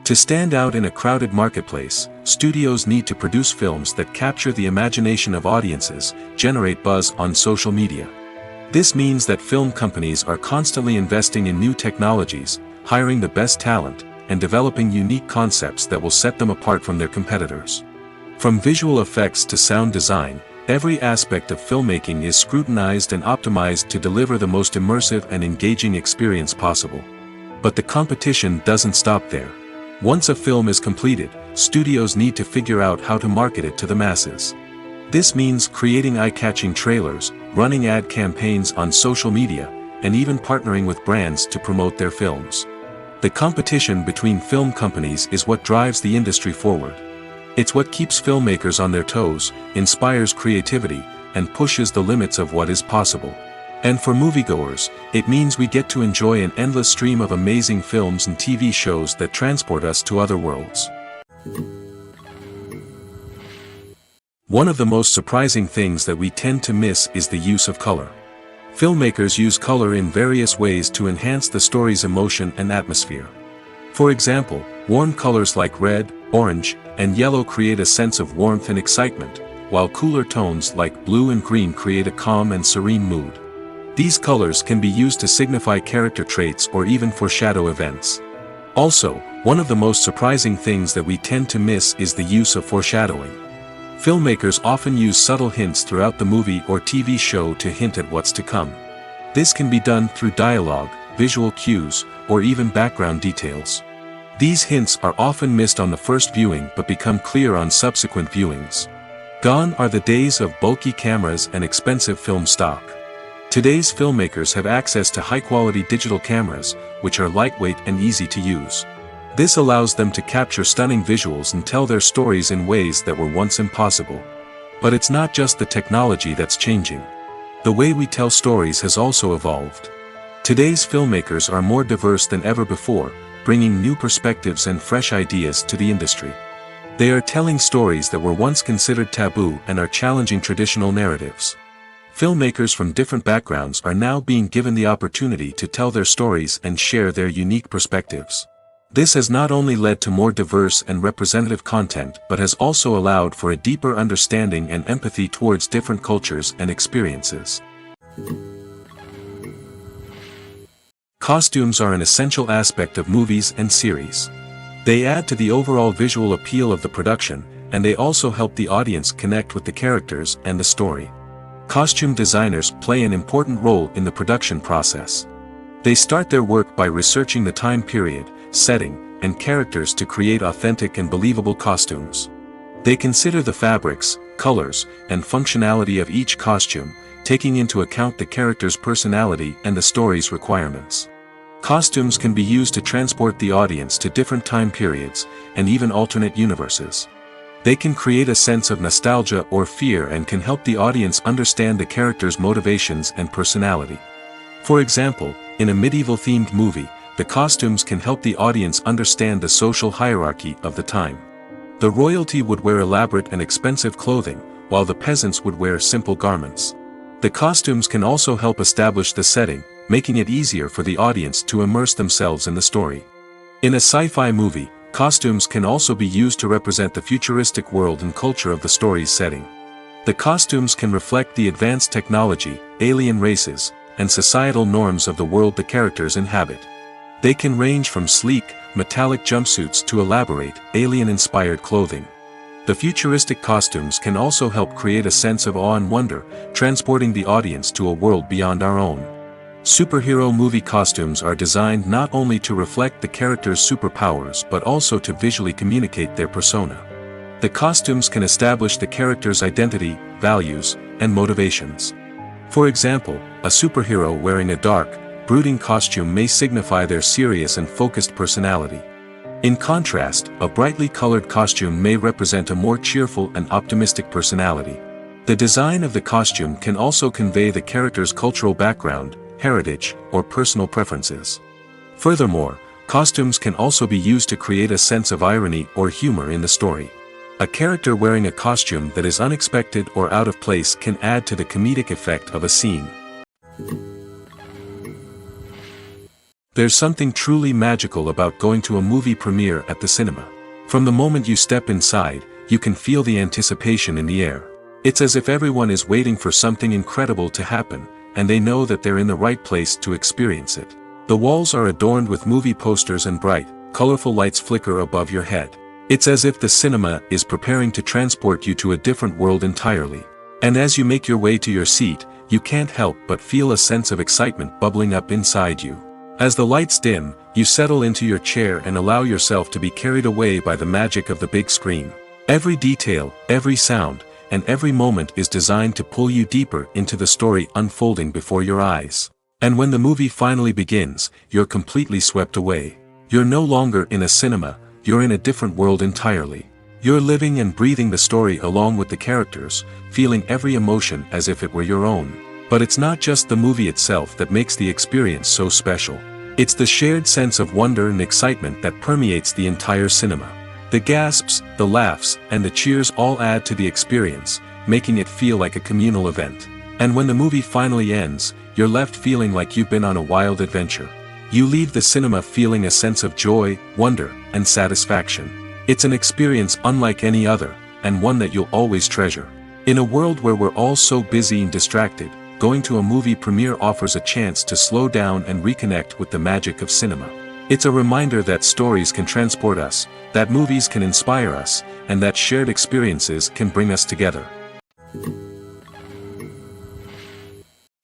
Speaker 1: To stand out in a crowded marketplace, studios need to produce films that capture the imagination of audiences, generate buzz on social media. This means that film companies are constantly investing in new technologies, hiring the best talent, and developing unique concepts that will set them apart from their competitors. From visual effects to sound design, every aspect of filmmaking is scrutinized and optimized to deliver the most immersive and engaging experience possible. But the competition doesn't stop there. Once a film is completed, studios need to figure out how to market it to the masses. This means creating eye-catching trailers, running ad campaigns on social media, and even partnering with brands to promote their films. The competition between film companies is what drives the industry forward. It's what keeps filmmakers on their toes, inspires creativity, and pushes the limits of what is possible. And for moviegoers, it means we get to enjoy an endless stream of amazing films and TV shows that transport us to other worlds. One of the most surprising things that we tend to miss is the use of color. Filmmakers use color in various ways to enhance the story's emotion and atmosphere. For example, warm colors like red, orange, and yellow create a sense of warmth and excitement, while cooler tones like blue and green create a calm and serene mood. These colors can be used to signify character traits or even foreshadow events. Also, one of the most surprising things that we tend to miss is the use of foreshadowing. Filmmakers often use subtle hints throughout the movie or TV show to hint at what's to come. This can be done through dialogue, visual cues, or even background details. These hints are often missed on the first viewing but become clear on subsequent viewings. Gone are the days of bulky cameras and expensive film stock. Today's filmmakers have access to high-quality digital cameras, which are lightweight and easy to use. This allows them to capture stunning visuals and tell their stories in ways that were once impossible. But it's not just the technology that's changing. The way we tell stories has also evolved. Today's filmmakers are more diverse than ever before, bringing new perspectives and fresh ideas to the industry. They are telling stories that were once considered taboo and are challenging traditional narratives. Filmmakers from different backgrounds are now being given the opportunity to tell their stories and share their unique perspectives. This has not only led to more diverse and representative content but has also allowed for a deeper understanding and empathy towards different cultures and experiences. Costumes are an essential aspect of movies and series. They add to the overall visual appeal of the production, and they also help the audience connect with the characters and the story. Costume designers play an important role in the production process. They start their work by researching the time period, setting, and characters to create authentic and believable costumes. They consider the fabrics, colors, and functionality of each costume, taking into account the character's personality and the story's requirements. Costumes can be used to transport the audience to different time periods, and even alternate universes. They can create a sense of nostalgia or fear and can help the audience understand the character's motivations and personality. For example, in a medieval-themed movie, the costumes can help the audience understand the social hierarchy of the time. The royalty would wear elaborate and expensive clothing, while the peasants would wear simple garments. The costumes can also help establish the setting, making it easier for the audience to immerse themselves in the story. In a sci-fi movie, costumes can also be used to represent the futuristic world and culture of the story's setting. The costumes can reflect the advanced technology, alien races, and societal norms of the world the characters inhabit. They can range from sleek, metallic jumpsuits to elaborate, alien-inspired clothing. The futuristic costumes can also help create a sense of awe and wonder, transporting the audience to a world beyond our own. Superhero movie costumes are designed not only to reflect the character's superpowers but also to visually communicate their persona. The costumes can establish the character's identity, values, and motivations. For example, a superhero wearing a dark, brooding costume may signify their serious and focused personality. In contrast, a brightly colored costume may represent a more cheerful and optimistic personality. The design of the costume can also convey the character's cultural background, heritage, or personal preferences. Furthermore, costumes can also be used to create a sense of irony or humor in the story. A character wearing a costume that is unexpected or out of place can add to the comedic effect of a scene. There's something truly magical about going to a movie premiere at the cinema. From the moment you step inside, you can feel the anticipation in the air. It's as if everyone is waiting for something incredible to happen, and they know that they're in the right place to experience it. The walls are adorned with movie posters and bright, colorful lights flicker above your head. It's as if the cinema is preparing to transport you to a different world entirely. And as you make your way to your seat, you can't help but feel a sense of excitement bubbling up inside you. As the lights dim, you settle into your chair and allow yourself to be carried away by the magic of the big screen. Every detail, every sound, and every moment is designed to pull you deeper into the story unfolding before your eyes. And when the movie finally begins, you're completely swept away. You're no longer in a cinema, you're in a different world entirely. You're living and breathing the story along with the characters, feeling every emotion as if it were your own. But it's not just the movie itself that makes the experience so special. It's the shared sense of wonder and excitement that permeates the entire cinema. The gasps, the laughs, and the cheers all add to the experience, making it feel like a communal event. And when the movie finally ends, you're left feeling like you've been on a wild adventure. You leave the cinema feeling a sense of joy, wonder, and satisfaction. It's an experience unlike any other, and one that you'll always treasure. In a world where we're all so busy and distracted, going to a movie premiere offers a chance to slow down and reconnect with the magic of cinema. It's a reminder that stories can transport us, that movies can inspire us, and that shared experiences can bring us together.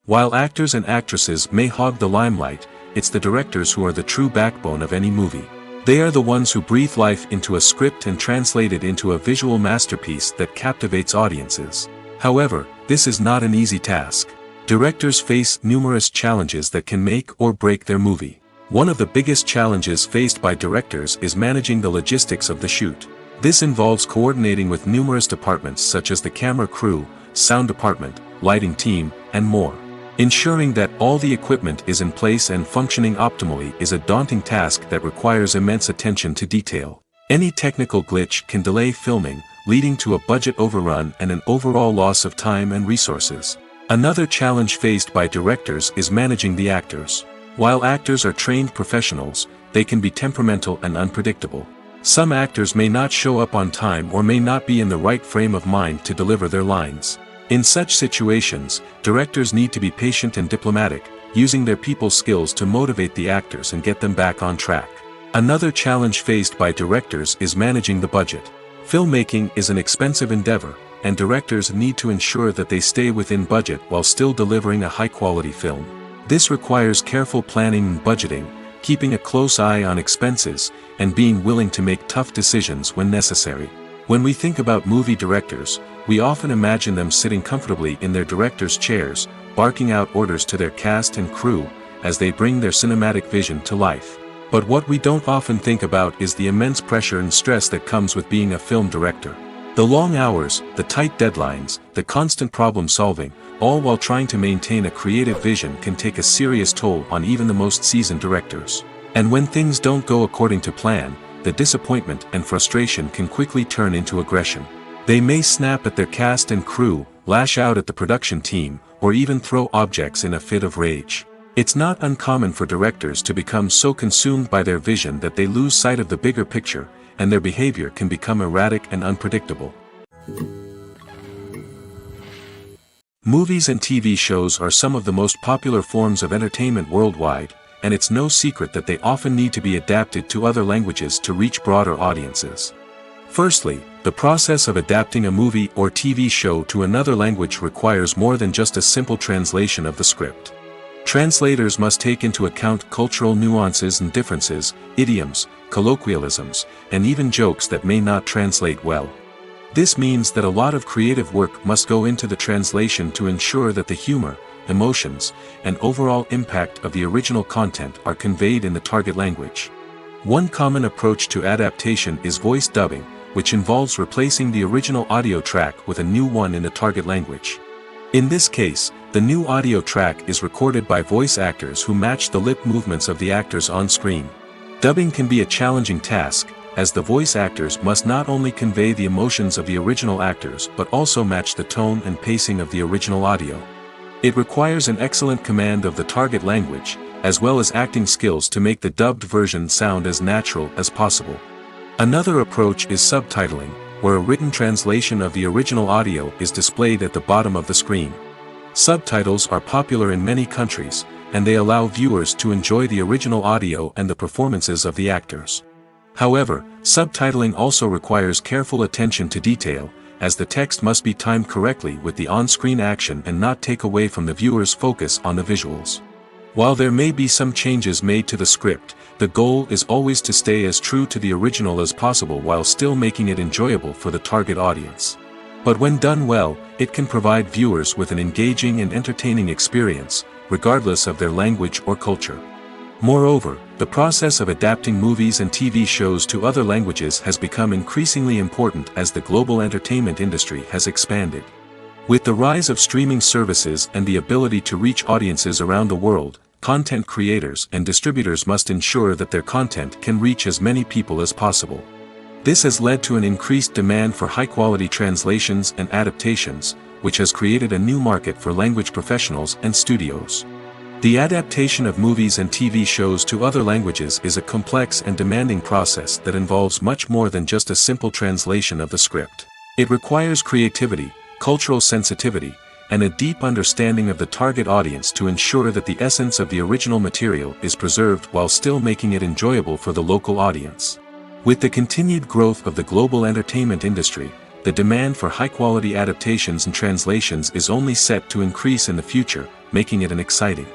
Speaker 1: While actors and actresses may hog the limelight, it's the directors who are the true backbone of any movie. They are the ones who breathe life into a script and translate it into a visual masterpiece that captivates audiences. However, this is not an easy task. Directors face numerous challenges that can make or break their movie. One of the biggest challenges faced by directors is managing the logistics of the shoot. This involves coordinating with numerous departments such as the camera crew, sound department, lighting team, and more. Ensuring that all the equipment is in place and functioning optimally is a daunting task that requires immense attention to detail. Any technical glitch can delay filming, leading to a budget overrun and an overall loss of time and resources. Another challenge faced by directors is managing the actors. While actors are trained professionals, they can be temperamental and unpredictable. Some actors may not show up on time or may not be in the right frame of mind to deliver their lines. In such situations, directors need to be patient and diplomatic, using their people skills to motivate the actors and get them back on track. Another challenge faced by directors is managing the budget. Filmmaking is an expensive endeavor, and directors need to ensure that they stay within budget while still delivering a high-quality film. This requires careful planning and budgeting, keeping a close eye on expenses, and being willing to make tough decisions when necessary. When we think about movie directors, we often imagine them sitting comfortably in their director's chairs, barking out orders to their cast and crew, as they bring their cinematic vision to life. But what we don't often think about is the immense pressure and stress that comes with being a film director. The long hours, the tight deadlines, the constant problem solving, all while trying to maintain a creative vision can take a serious toll on even the most seasoned directors. And when things don't go according to plan, the disappointment and frustration can quickly turn into aggression. They may snap at their cast and crew, lash out at the production team, or even throw objects in a fit of rage. It's not uncommon for directors to become so consumed by their vision that they lose sight of the bigger picture, and their behavior can become erratic and unpredictable. Movies and TV shows are some of the most popular forms of entertainment worldwide, and it's no secret that they often need to be adapted to other languages to reach broader audiences. Firstly, the process of adapting a movie or TV show to another language requires more than just a simple translation of the script. Translators must take into account cultural nuances and differences, idioms, colloquialisms, and even jokes that may not translate well. This means that a lot of creative work must go into the translation to ensure that the humor, emotions, and overall impact of the original content are conveyed in the target language. One common approach to adaptation is voice dubbing, which involves replacing the original audio track with a new one in the target language. In this case, the new audio track is recorded by voice actors who match the lip movements of the actors on screen. Dubbing can be a challenging task, as the voice actors must not only convey the emotions of the original actors but also match the tone and pacing of the original audio. It requires an excellent command of the target language, as well as acting skills to make the dubbed version sound as natural as possible. Another approach is subtitling, where a written translation of the original audio is displayed at the bottom of the screen. Subtitles are popular in many countries, and they allow viewers to enjoy the original audio and the performances of the actors. However, subtitling also requires careful attention to detail, as the text must be timed correctly with the on-screen action and not take away from the viewer's focus on the visuals. While there may be some changes made to the script, the goal is always to stay as true to the original as possible while still making it enjoyable for the target audience. But when done well, it can provide viewers with an engaging and entertaining experience, regardless of their language or culture. Moreover, the process of adapting movies and TV shows to other languages has become increasingly important as the global entertainment industry has expanded. With the rise of streaming services and the ability to reach audiences around the world, content creators and distributors must ensure that their content can reach as many people as possible. This has led to an increased demand for high-quality translations and adaptations, which has created a new market for language professionals and studios. The adaptation of movies and TV shows to other languages is a complex and demanding process that involves much more than just a simple translation of the script. It requires creativity, cultural sensitivity, and a deep understanding of the target audience to ensure that the essence of the original material is preserved while still making it enjoyable for the local audience. With the continued growth of the global entertainment industry, the demand for high-quality adaptations and translations is only set to increase in the future, making it an exciting.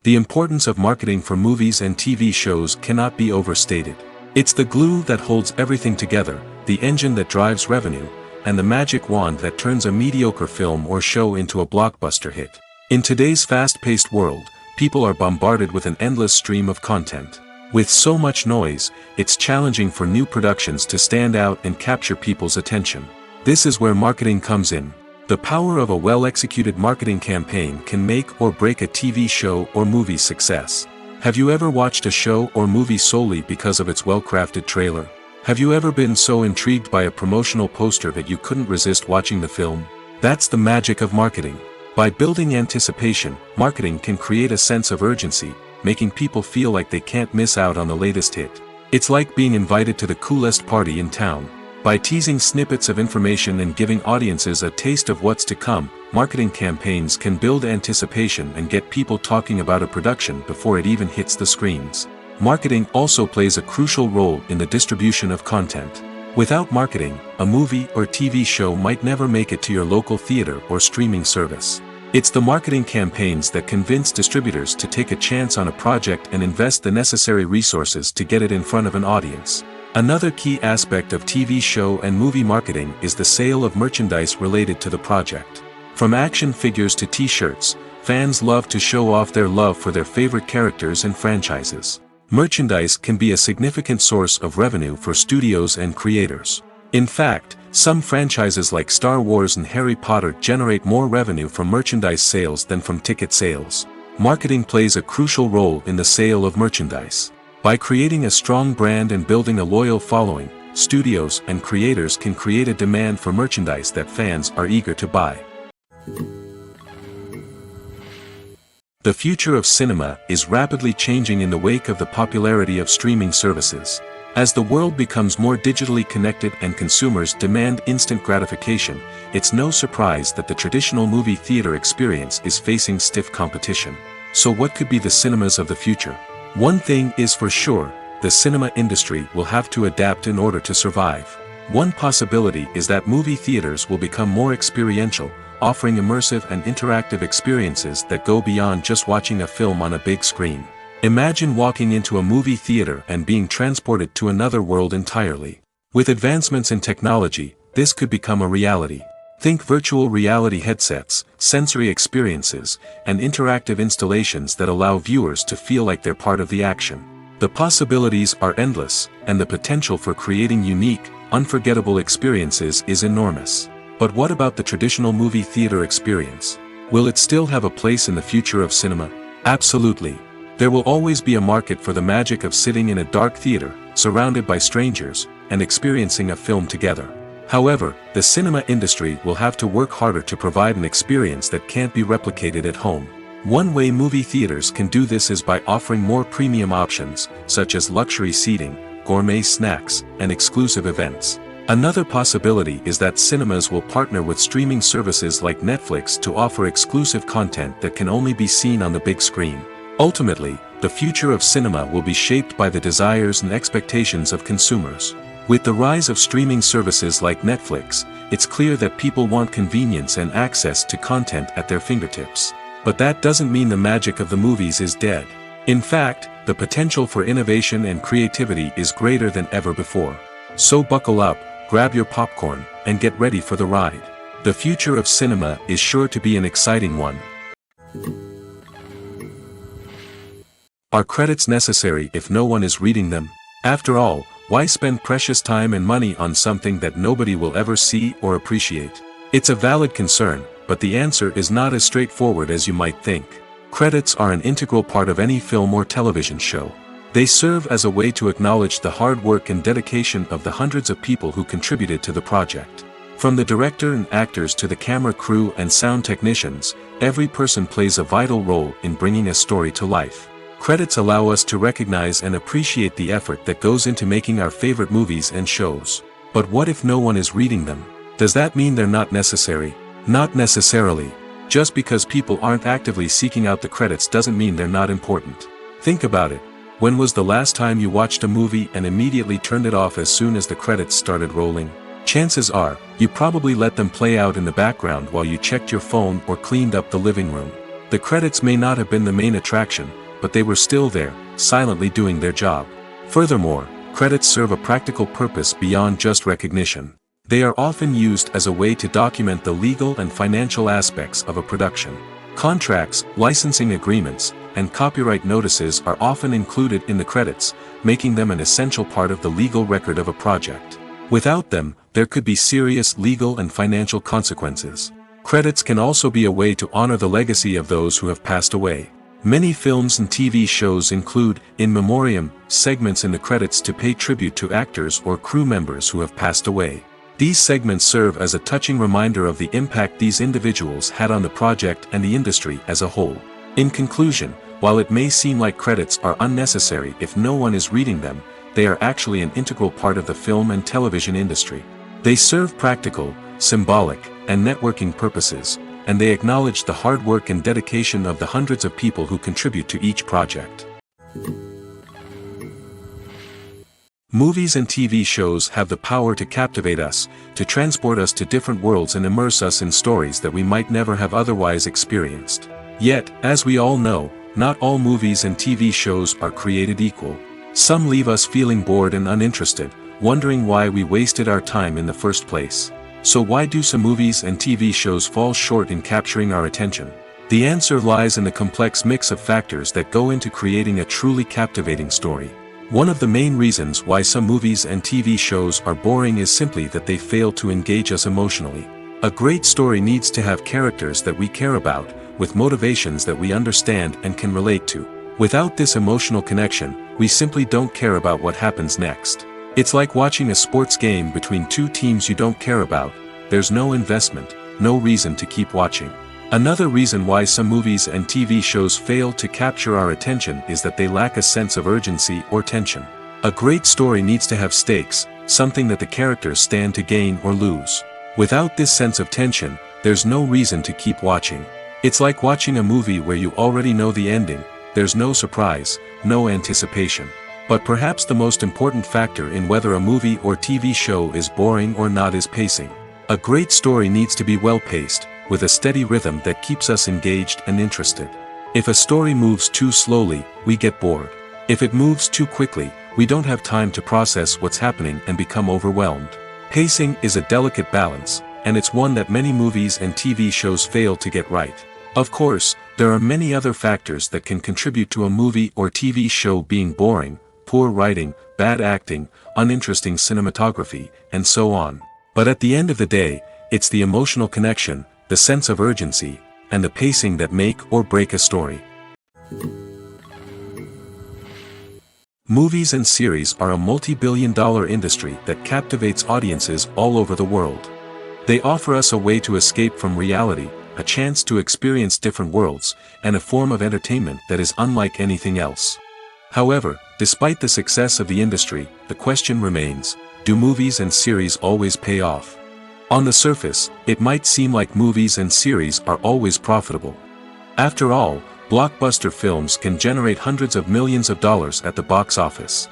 Speaker 1: The importance of marketing for movies and TV shows cannot be overstated. It's the glue that holds everything together, the engine that drives revenue, and the magic wand that turns a mediocre film or show into a blockbuster hit. In today's fast-paced world, people are bombarded with an endless stream of content. With so much noise, it's challenging for new productions to stand out and capture people's attention. This is where marketing comes in. The power of a well-executed marketing campaign can make or break a TV show or movie's success. Have you ever watched a show or movie solely because of its well-crafted trailer? Have you ever been so intrigued by a promotional poster that you couldn't resist watching the film? That's the magic of marketing. By building anticipation, marketing can create a sense of urgency, making people feel like they can't miss out on the latest hit. It's like being invited to the coolest party in town. By teasing snippets of information and giving audiences a taste of what's to come, marketing campaigns can build anticipation and get people talking about a production before it even hits the screens. Marketing also plays a crucial role in the distribution of content. Without marketing, a movie or TV show might never make it to your local theater or streaming service. It's the marketing campaigns that convince distributors to take a chance on a project and invest the necessary resources to get it in front of an audience. Another key aspect of TV show and movie marketing is the sale of merchandise related to the project. From action figures to t-shirts, fans love to show off their love for their favorite characters and franchises. Merchandise can be a significant source of revenue for studios and creators. In fact, some franchises like Star Wars and Harry Potter generate more revenue from merchandise sales than from ticket sales. Marketing plays a crucial role in the sale of merchandise. By creating a strong brand and building a loyal following, studios and creators can create a demand for merchandise that fans are eager to buy. The future of cinema is rapidly changing in the wake of the popularity of streaming services. As the world becomes more digitally connected and consumers demand instant gratification, it's no surprise that the traditional movie theater experience is facing stiff competition. So what could be the cinemas of the future? One thing is for sure, the cinema industry will have to adapt in order to survive. One possibility is that movie theaters will become more experiential, offering immersive and interactive experiences that go beyond just watching a film on a big screen. Imagine walking into a movie theater and being transported to another world entirely. With advancements in technology, this could become a reality. Think virtual reality headsets, sensory experiences, and interactive installations that allow viewers to feel like they're part of the action. The possibilities are endless, and the potential for creating unique, unforgettable experiences is enormous. But what about the traditional movie theater experience? Will it still have a place in the future of cinema? Absolutely. There will always be a market for the magic of sitting in a dark theater, surrounded by strangers, and experiencing a film together. However, the cinema industry will have to work harder to provide an experience that can't be replicated at home. One way movie theaters can do this is by offering more premium options, such as luxury seating, gourmet snacks, and exclusive events. Another possibility is that cinemas will partner with streaming services like Netflix to offer exclusive content that can only be seen on the big screen. Ultimately, the future of cinema will be shaped by the desires and expectations of consumers. With the rise of streaming services like Netflix, it's clear that people want convenience and access to content at their fingertips. But that doesn't mean the magic of the movies is dead. In fact, the potential for innovation and creativity is greater than ever before. So buckle up, grab your popcorn, and get ready for the ride. The future of cinema is sure to be an exciting one. Are credits necessary if no one is reading them? After all, why spend precious time and money on something that nobody will ever see or appreciate? It's a valid concern, but the answer is not as straightforward as you might think. Credits are an integral part of any film or television show. They serve as a way to acknowledge the hard work and dedication of the hundreds of people who contributed to the project. From the director and actors to the camera crew and sound technicians, every person plays a vital role in bringing a story to life. Credits allow us to recognize and appreciate the effort that goes into making our favorite movies and shows. But what if no one is reading them? Does that mean they're not necessary? Not necessarily. Just because people aren't actively seeking out the credits doesn't mean they're not important. Think about it. When was the last time you watched a movie and immediately turned it off as soon as the credits started rolling? Chances are, you probably let them play out in the background while you checked your phone or cleaned up the living room. The credits may not have been the main attraction, but they were still there, silently doing their job. Furthermore, credits serve a practical purpose beyond just recognition. They are often used as a way to document the legal and financial aspects of a production. Contracts, licensing agreements, and copyright notices are often included in the credits, making them an essential part of the legal record of a project. Without them, there could be serious legal and financial consequences. Credits can also be a way to honor the legacy of those who have passed away. Many films and TV shows include, in memoriam, segments in the credits to pay tribute to actors or crew members who have passed away. These segments serve as a touching reminder of the impact these individuals had on the project and the industry as a whole. In conclusion, while it may seem like credits are unnecessary if no one is reading them, they are actually an integral part of the film and television industry. They serve practical, symbolic, and networking purposes, and they acknowledge the hard work and dedication of the hundreds of people who contribute to each project. Movies and TV shows have the power to captivate us, to transport us to different worlds and immerse us in stories that we might never have otherwise experienced. Yet, as we all know, not all movies and TV shows are created equal. Some leave us feeling bored and uninterested, wondering why we wasted our time in the first place. So why do some movies and TV shows fall short in capturing our attention? The answer lies in the complex mix of factors that go into creating a truly captivating story. One of the main reasons why some movies and TV shows are boring is simply that they fail to engage us emotionally. A great story needs to have characters that we care about, with motivations that we understand and can relate to. Without this emotional connection, we simply don't care about what happens next. It's like watching a sports game between two teams you don't care about. There's no investment, no reason to keep watching. Another reason why some movies and TV shows fail to capture our attention is that they lack a sense of urgency or tension. A great story needs to have stakes, something that the characters stand to gain or lose. Without this sense of tension, there's no reason to keep watching. It's like watching a movie where you already know the ending, there's no surprise, no anticipation. But perhaps the most important factor in whether a movie or TV show is boring or not is pacing. A great story needs to be well-paced, with a steady rhythm that keeps us engaged and interested. If a story moves too slowly, we get bored. If it moves too quickly, we don't have time to process what's happening and become overwhelmed. Pacing is a delicate balance, and it's one that many movies and TV shows fail to get right. Of course, there are many other factors that can contribute to a movie or TV show being boring: poor writing, bad acting, uninteresting cinematography, and so on. But at the end of the day, it's the emotional connection, the sense of urgency, and the pacing that make or break a story. Movies and series are a multi-billion-dollar industry that captivates audiences all over the world. They offer us a way to escape from reality, a chance to experience different worlds, and a form of entertainment that is unlike anything else. However, despite the success of the industry, the question remains: do movies and series always pay off? On the surface, it might seem like movies and series are always profitable. After all, blockbuster films can generate hundreds of millions of dollars at the box office.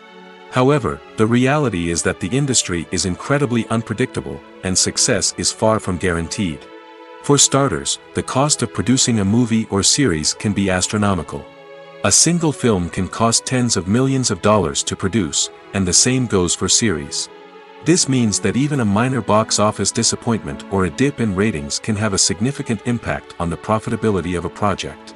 Speaker 1: However, the reality is that the industry is incredibly unpredictable, and success is far from guaranteed. For starters, the cost of producing a movie or series can be astronomical. A single film can cost tens of millions of dollars to produce, and the same goes for series. This means that even a minor box office disappointment or a dip in ratings can have a significant impact on the profitability of a project.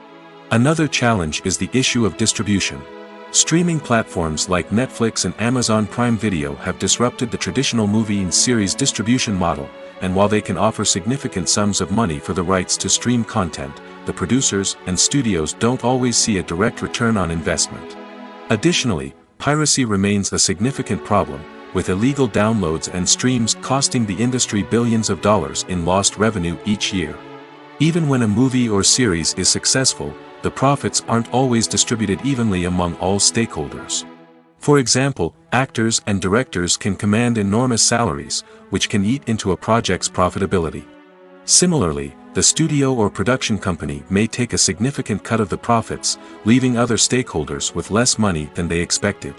Speaker 1: Another challenge is the issue of distribution. Streaming platforms like Netflix and Amazon Prime Video have disrupted the traditional movie and series distribution model, and while they can offer significant sums of money for the rights to stream content, the producers and studios don't always see a direct return on investment. Additionally, piracy remains a significant problem, with illegal downloads and streams costing the industry billions of dollars in lost revenue each year. Even when a movie or series is successful, the profits aren't always distributed evenly among all stakeholders. For example, actors and directors can command enormous salaries, which can eat into a project's profitability. Similarly, the studio or production company may take a significant cut of the profits, leaving other stakeholders with less money than they expected.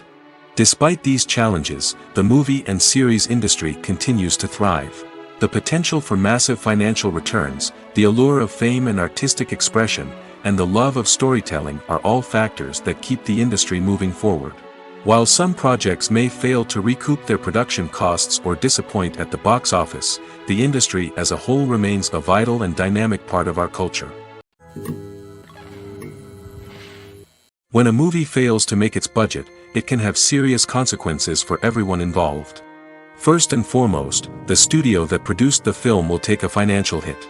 Speaker 1: Despite these challenges, the movie and series industry continues to thrive. The potential for massive financial returns, the allure of fame and artistic expression, and the love of storytelling are all factors that keep the industry moving forward. While some projects may fail to recoup their production costs or disappoint at the box office, the industry as a whole remains a vital and dynamic part of our culture. When a movie fails to make its budget, it can have serious consequences for everyone involved. First and foremost, the studio that produced the film will take a financial hit.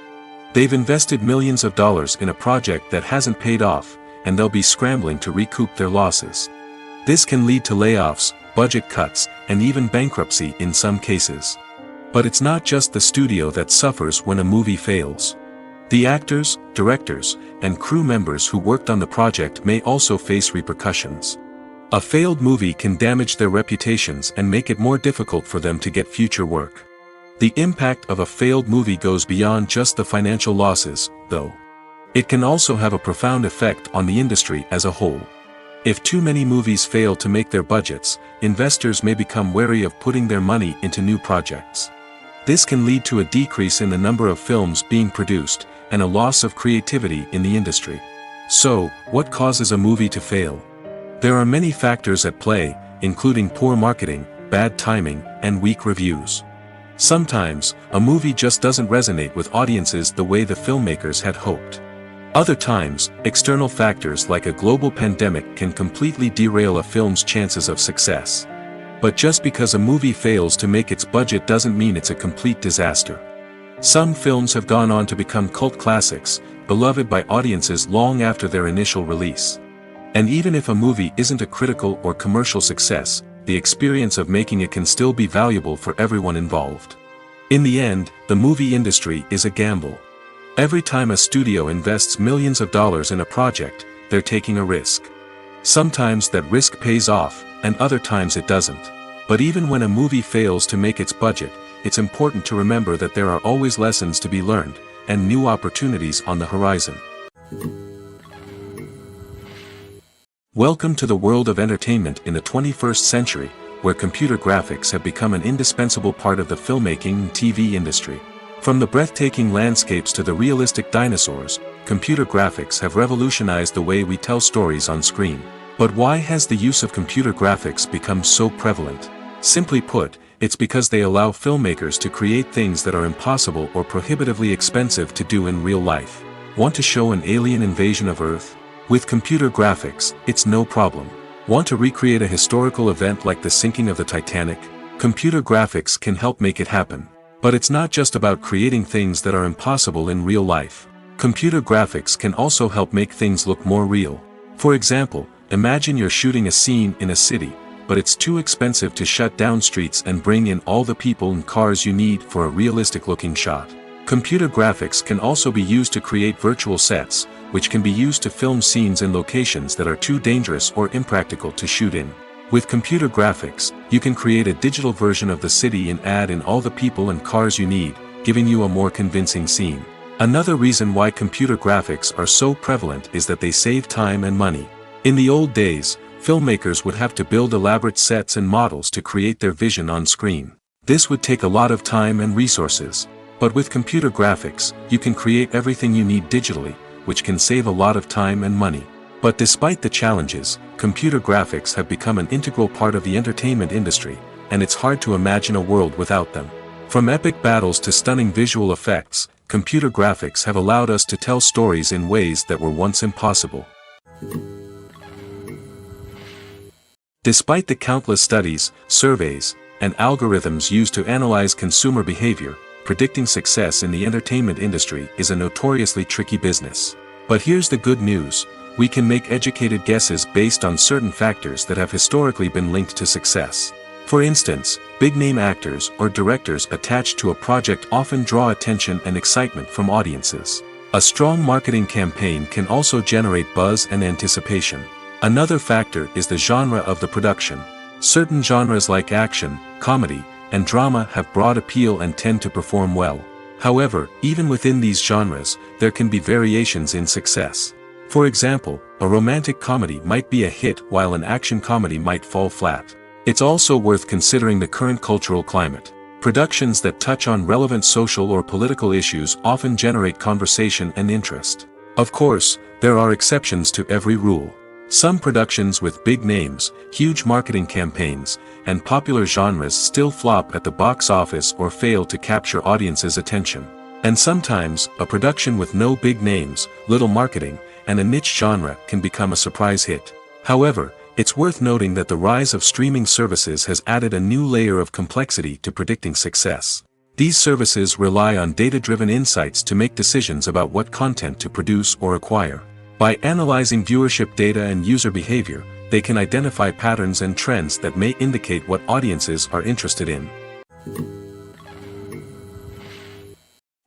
Speaker 1: They've invested millions of dollars in a project that hasn't paid off, and they'll be scrambling to recoup their losses. This can lead to layoffs, budget cuts, and even bankruptcy in some cases. But it's not just the studio that suffers when a movie fails. The actors, directors, and crew members who worked on the project may also face repercussions. A failed movie can damage their reputations and make it more difficult for them to get future work. The impact of a failed movie goes beyond just the financial losses, though. It can also have a profound effect on the industry as a whole. If too many movies fail to make their budgets, investors may become wary of putting their money into new projects. This can lead to a decrease in the number of films being produced, and a loss of creativity in the industry. So, what causes a movie to fail? There are many factors at play, including poor marketing, bad timing, and weak reviews. Sometimes, a movie just doesn't resonate with audiences the way the filmmakers had hoped. Other times, external factors like a global pandemic can completely derail a film's chances of success. But just because a movie fails to make its budget doesn't mean it's a complete disaster. Some films have gone on to become cult classics, beloved by audiences long after their initial release. And even if a movie isn't a critical or commercial success, the experience of making it can still be valuable for everyone involved. In the end, the movie industry is a gamble. Every time a studio invests millions of dollars in a project, they're taking a risk. Sometimes that risk pays off, and other times it doesn't. But even when a movie fails to make its budget, it's important to remember that there are always lessons to be learned, and new opportunities on the horizon. Welcome to the world of entertainment in the 21st century, where computer graphics have become an indispensable part of the filmmaking and TV industry. From the breathtaking landscapes to the realistic dinosaurs, computer graphics have revolutionized the way we tell stories on screen. But why has the use of computer graphics become so prevalent? Simply put, it's because they allow filmmakers to create things that are impossible or prohibitively expensive to do in real life. Want to show an alien invasion of Earth? With computer graphics, it's no problem. Want to recreate a historical event like the sinking of the Titanic? Computer graphics can help make it happen. But it's not just about creating things that are impossible in real life. Computer graphics can also help make things look more real. For example, imagine you're shooting a scene in a city, but it's too expensive to shut down streets and bring in all the people and cars you need for a realistic-looking shot. Computer graphics can also be used to create virtual sets, which can be used to film scenes in locations that are too dangerous or impractical to shoot in. With computer graphics, you can create a digital version of the city and add in all the people and cars you need, giving you a more convincing scene. Another reason why computer graphics are so prevalent is that they save time and money. In the old days, filmmakers would have to build elaborate sets and models to create their vision on screen. This would take a lot of time and resources. But with computer graphics, you can create everything you need digitally, which can save a lot of time and money. But despite the challenges, computer graphics have become an integral part of the entertainment industry, and it's hard to imagine a world without them. From epic battles to stunning visual effects, computer graphics have allowed us to tell stories in ways that were once impossible. Despite the countless studies, surveys, and algorithms used to analyze consumer behavior, predicting success in the entertainment industry is a notoriously tricky business. But here's the good news: we can make educated guesses based on certain factors that have historically been linked to success. For instance, big-name actors or directors attached to a project often draw attention and excitement from audiences. A strong marketing campaign can also generate buzz and anticipation. Another factor is the genre of the production. Certain genres like action, comedy, and drama have broad appeal and tend to perform well. However, even within these genres, there can be variations in success. For example, a romantic comedy might be a hit while an action comedy might fall flat. It's also worth considering the current cultural climate. Productions that touch on relevant social or political issues often generate conversation and interest. Of course, there are exceptions to every rule. Some productions with big names, huge marketing campaigns, and popular genres still flop at the box office or fail to capture audiences' attention. And sometimes, a production with no big names, little marketing, and a niche genre can become a surprise hit. However, it's worth noting that the rise of streaming services has added a new layer of complexity to predicting success. These services rely on data-driven insights to make decisions about what content to produce or acquire. By analyzing viewership data and user behavior, they can identify patterns and trends that may indicate what audiences are interested in.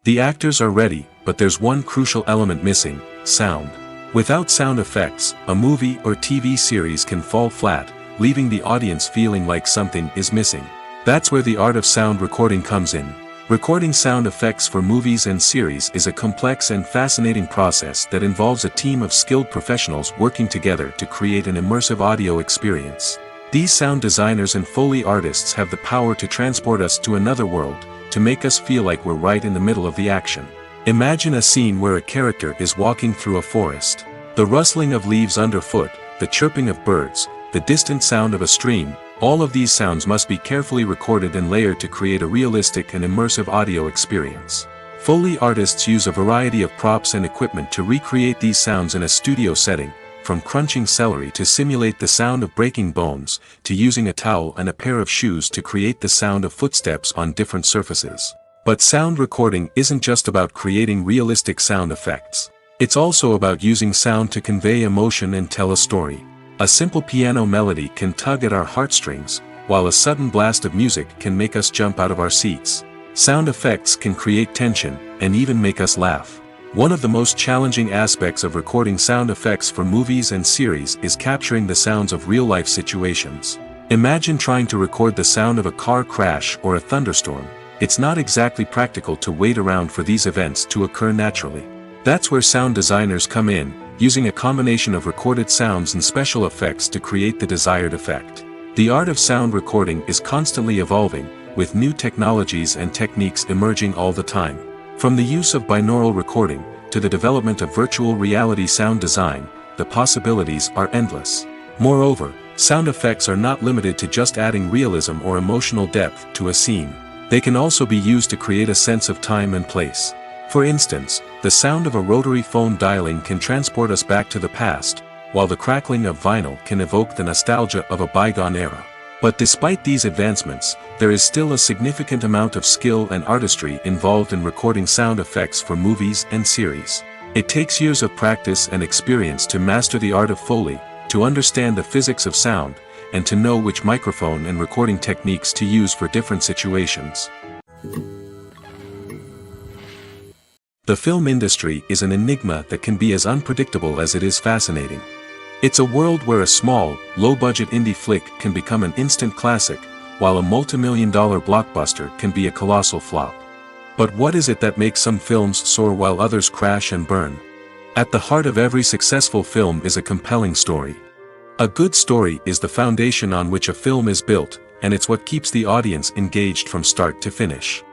Speaker 1: The actors are ready, but there's one crucial element missing: sound. Without sound effects, a movie or TV series can fall flat, leaving the audience feeling like something is missing. That's where the art of sound recording comes in. Recording sound effects for movies and series is a complex and fascinating process that involves a team of skilled professionals working together to create an immersive audio experience. These sound designers and Foley artists have the power to transport us to another world, to make us feel like we're right in the middle of the action. Imagine a scene where a character is walking through a forest. The rustling of leaves underfoot, the chirping of birds, the distant sound of a stream, all of these sounds must be carefully recorded and layered to create a realistic and immersive audio experience. Foley artists use a variety of props and equipment to recreate these sounds in a studio setting, from crunching celery to simulate the sound of breaking bones, to using a towel and a pair of shoes to create the sound of footsteps on different surfaces. But sound recording isn't just about creating realistic sound effects. It's also about using sound to convey emotion and tell a story. A simple piano melody can tug at our heartstrings, while a sudden blast of music can make us jump out of our seats. Sound effects can create tension, and even make us laugh. One of the most challenging aspects of recording sound effects for movies and series is capturing the sounds of real-life situations. Imagine trying to record the sound of a car crash or a thunderstorm. It's not exactly practical to wait around for these events to occur naturally. That's where sound designers come in, using a combination of recorded sounds and special effects to create the desired effect. The art of sound recording is constantly evolving, with new technologies and techniques emerging all the time. From the use of binaural recording, to the development of virtual reality sound design, the possibilities are endless. Moreover, sound effects are not limited to just adding realism or emotional depth to a scene. They can also be used to create a sense of time and place. For instance, the sound of a rotary phone dialing can transport us back to the past, while the crackling of vinyl can evoke the nostalgia of a bygone era. But despite these advancements, there is still a significant amount of skill and artistry involved in recording sound effects for movies and series. It takes years of practice and experience to master the art of Foley, to understand the physics of sound, and to know which microphone and recording techniques to use for different situations. The film industry is an enigma that can be as unpredictable as it is fascinating. It's a world where a small, low-budget indie flick can become an instant classic, while a multi-million-dollar blockbuster can be a colossal flop. But what is it that makes some films soar while others crash and burn? At the heart of every successful film is a compelling story. A good story is the foundation on which a film is built, and it's what keeps the audience engaged from start to finish.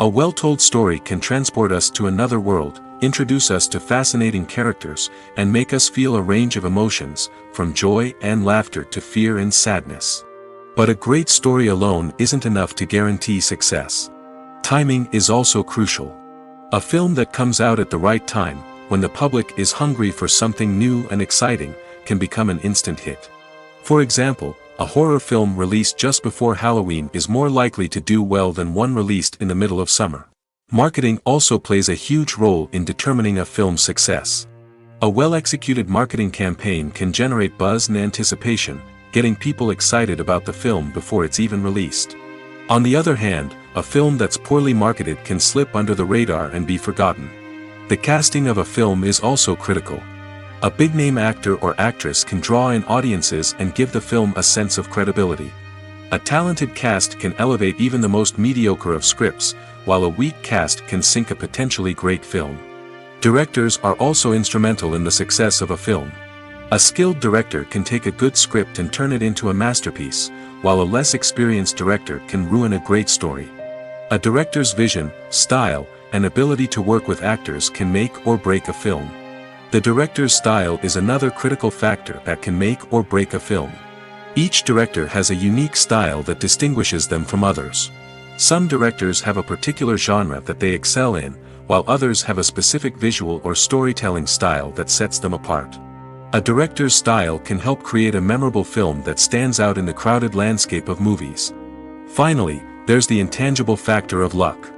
Speaker 1: A well-told story can transport us to another world, introduce us to fascinating characters, and make us feel a range of emotions, from joy and laughter to fear and sadness. But a great story alone isn't enough to guarantee success. Timing is also crucial. A film that comes out at the right time, when the public is hungry for something new and exciting, can become an instant hit. For example, a horror film released just before Halloween is more likely to do well than one released in the middle of summer. Marketing also plays a huge role in determining a film's success. A well-executed marketing campaign can generate buzz and anticipation, getting people excited about the film before it's even released. On the other hand, a film that's poorly marketed can slip under the radar and be forgotten. The casting of a film is also critical. A big-name actor or actress can draw in audiences and give the film a sense of credibility. A talented cast can elevate even the most mediocre of scripts, while a weak cast can sink a potentially great film. Directors are also instrumental in the success of a film. A skilled director can take a good script and turn it into a masterpiece, while a less experienced director can ruin a great story. A director's vision, style, and ability to work with actors can make or break a film. The director's style is another critical factor that can make or break a film. Each director has a unique style that distinguishes them from others. Some directors have a particular genre that they excel in, while others have a specific visual or storytelling style that sets them apart. A director's style can help create a memorable film that stands out in the crowded landscape of movies. Finally, there's the intangible factor of luck.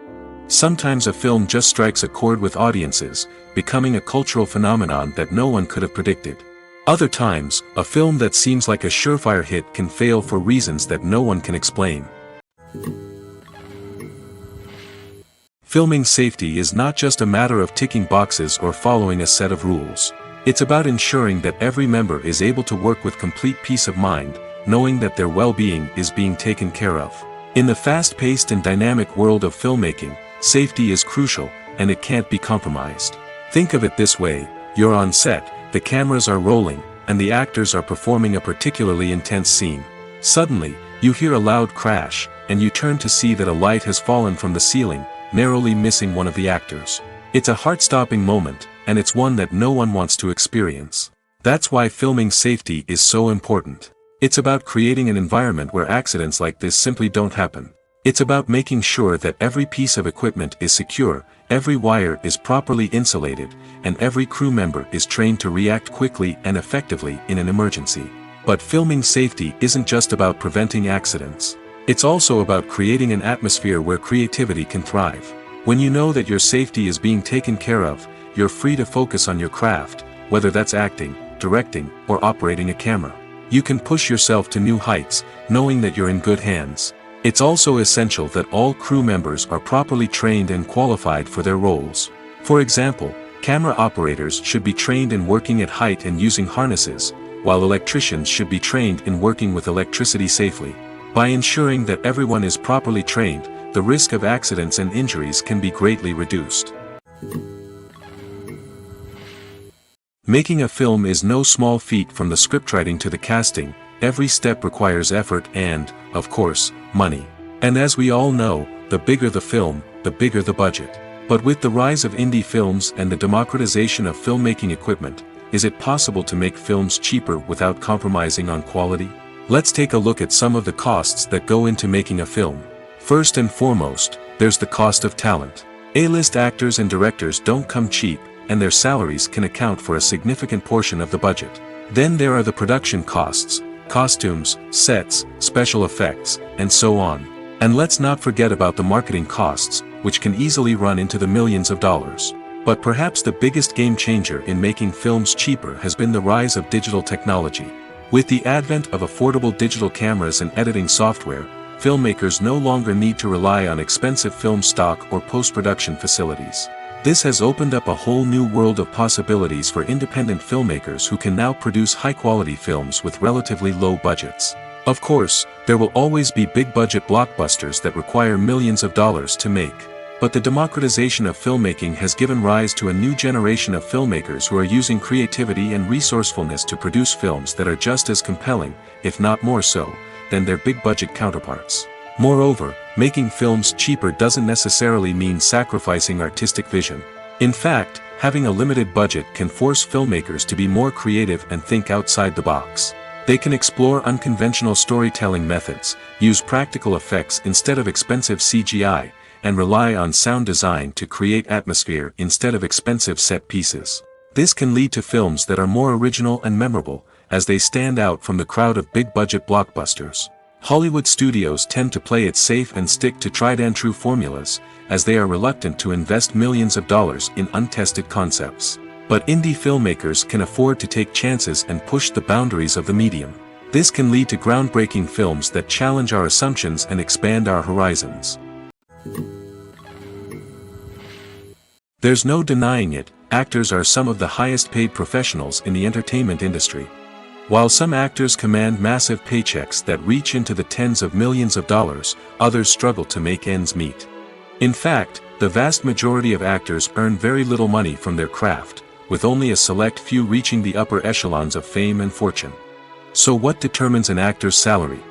Speaker 1: Sometimes a film just strikes a chord with audiences, becoming a cultural phenomenon that no one could have predicted. Other times, a film that seems like a surefire hit can fail for reasons that no one can explain. Filming safety is not just a matter of ticking boxes or following a set of rules. It's about ensuring that every member is able to work with complete peace of mind, knowing that their well-being is being taken care of. In the fast-paced and dynamic world of filmmaking, safety is crucial, and it can't be compromised. Think of it this way: you're on set, the cameras are rolling, and the actors are performing a particularly intense scene. Suddenly, you hear a loud crash, and you turn to see that a light has fallen from the ceiling, narrowly missing one of the actors. It's a heart-stopping moment, and it's one that no one wants to experience. That's why filming safety is so important. It's about creating an environment where accidents like this simply don't happen. It's about making sure that every piece of equipment is secure, every wire is properly insulated, and every crew member is trained to react quickly and effectively in an emergency. But filming safety isn't just about preventing accidents. It's also about creating an atmosphere where creativity can thrive. When you know that your safety is being taken care of, you're free to focus on your craft, whether that's acting, directing, or operating a camera. You can push yourself to new heights, knowing that you're in good hands. It's also essential that all crew members are properly trained and qualified for their roles. For example, Camera operators should be trained in working at height and using harnesses, while electricians should be trained in working with electricity safely. By ensuring that everyone is properly trained, the risk of accidents and injuries can be greatly reduced. Making a film is no small feat. From the scriptwriting to the casting, every step requires effort and, of course, money. And as we all know, the bigger the film, the bigger the budget. But with the rise of indie films and the democratization of filmmaking equipment, is it possible to make films cheaper without compromising on quality? Let's take a look at some of the costs that go into making a film. First and foremost, there's the cost of talent. A-list actors and directors don't come cheap, and their salaries can account for a significant portion of the budget. Then there are the production costs, costumes, sets, special effects, and so on. And let's not forget about the marketing costs, which can easily run into the millions of dollars. But perhaps the biggest game changer in making films cheaper has been the rise of digital technology. With the advent of affordable digital cameras and editing software, filmmakers no longer need to rely on expensive film stock or post-production facilities. This has opened up a whole new world of possibilities for independent filmmakers who can now produce high-quality films with relatively low budgets. Of course, there will always be big-budget blockbusters that require millions of dollars to make. But the democratization of filmmaking has given rise to a new generation of filmmakers who are using creativity and resourcefulness to produce films that are just as compelling, if not more so, than their big-budget counterparts. Moreover, making films cheaper doesn't necessarily mean sacrificing artistic vision. In fact, having a limited budget can force filmmakers to be more creative and think outside the box. They can explore unconventional storytelling methods, use practical effects instead of expensive CGI, and rely on sound design to create atmosphere instead of expensive set pieces. This can lead to films that are more original and memorable, as they stand out from the crowd of big-budget blockbusters. Hollywood studios tend to play it safe and stick to tried-and-true formulas, as they are reluctant to invest millions of dollars in untested concepts. But indie filmmakers can afford to take chances and push the boundaries of the medium. This can lead to groundbreaking films that challenge our assumptions and expand our horizons. There's no denying it, actors are some of the highest-paid professionals in the entertainment industry. While some actors command massive paychecks that reach into the tens of millions of dollars, others struggle to make ends meet. In fact, the vast majority of actors earn very little money from their craft, with only a select few reaching the upper echelons of fame and fortune. So what determines an actor's salary?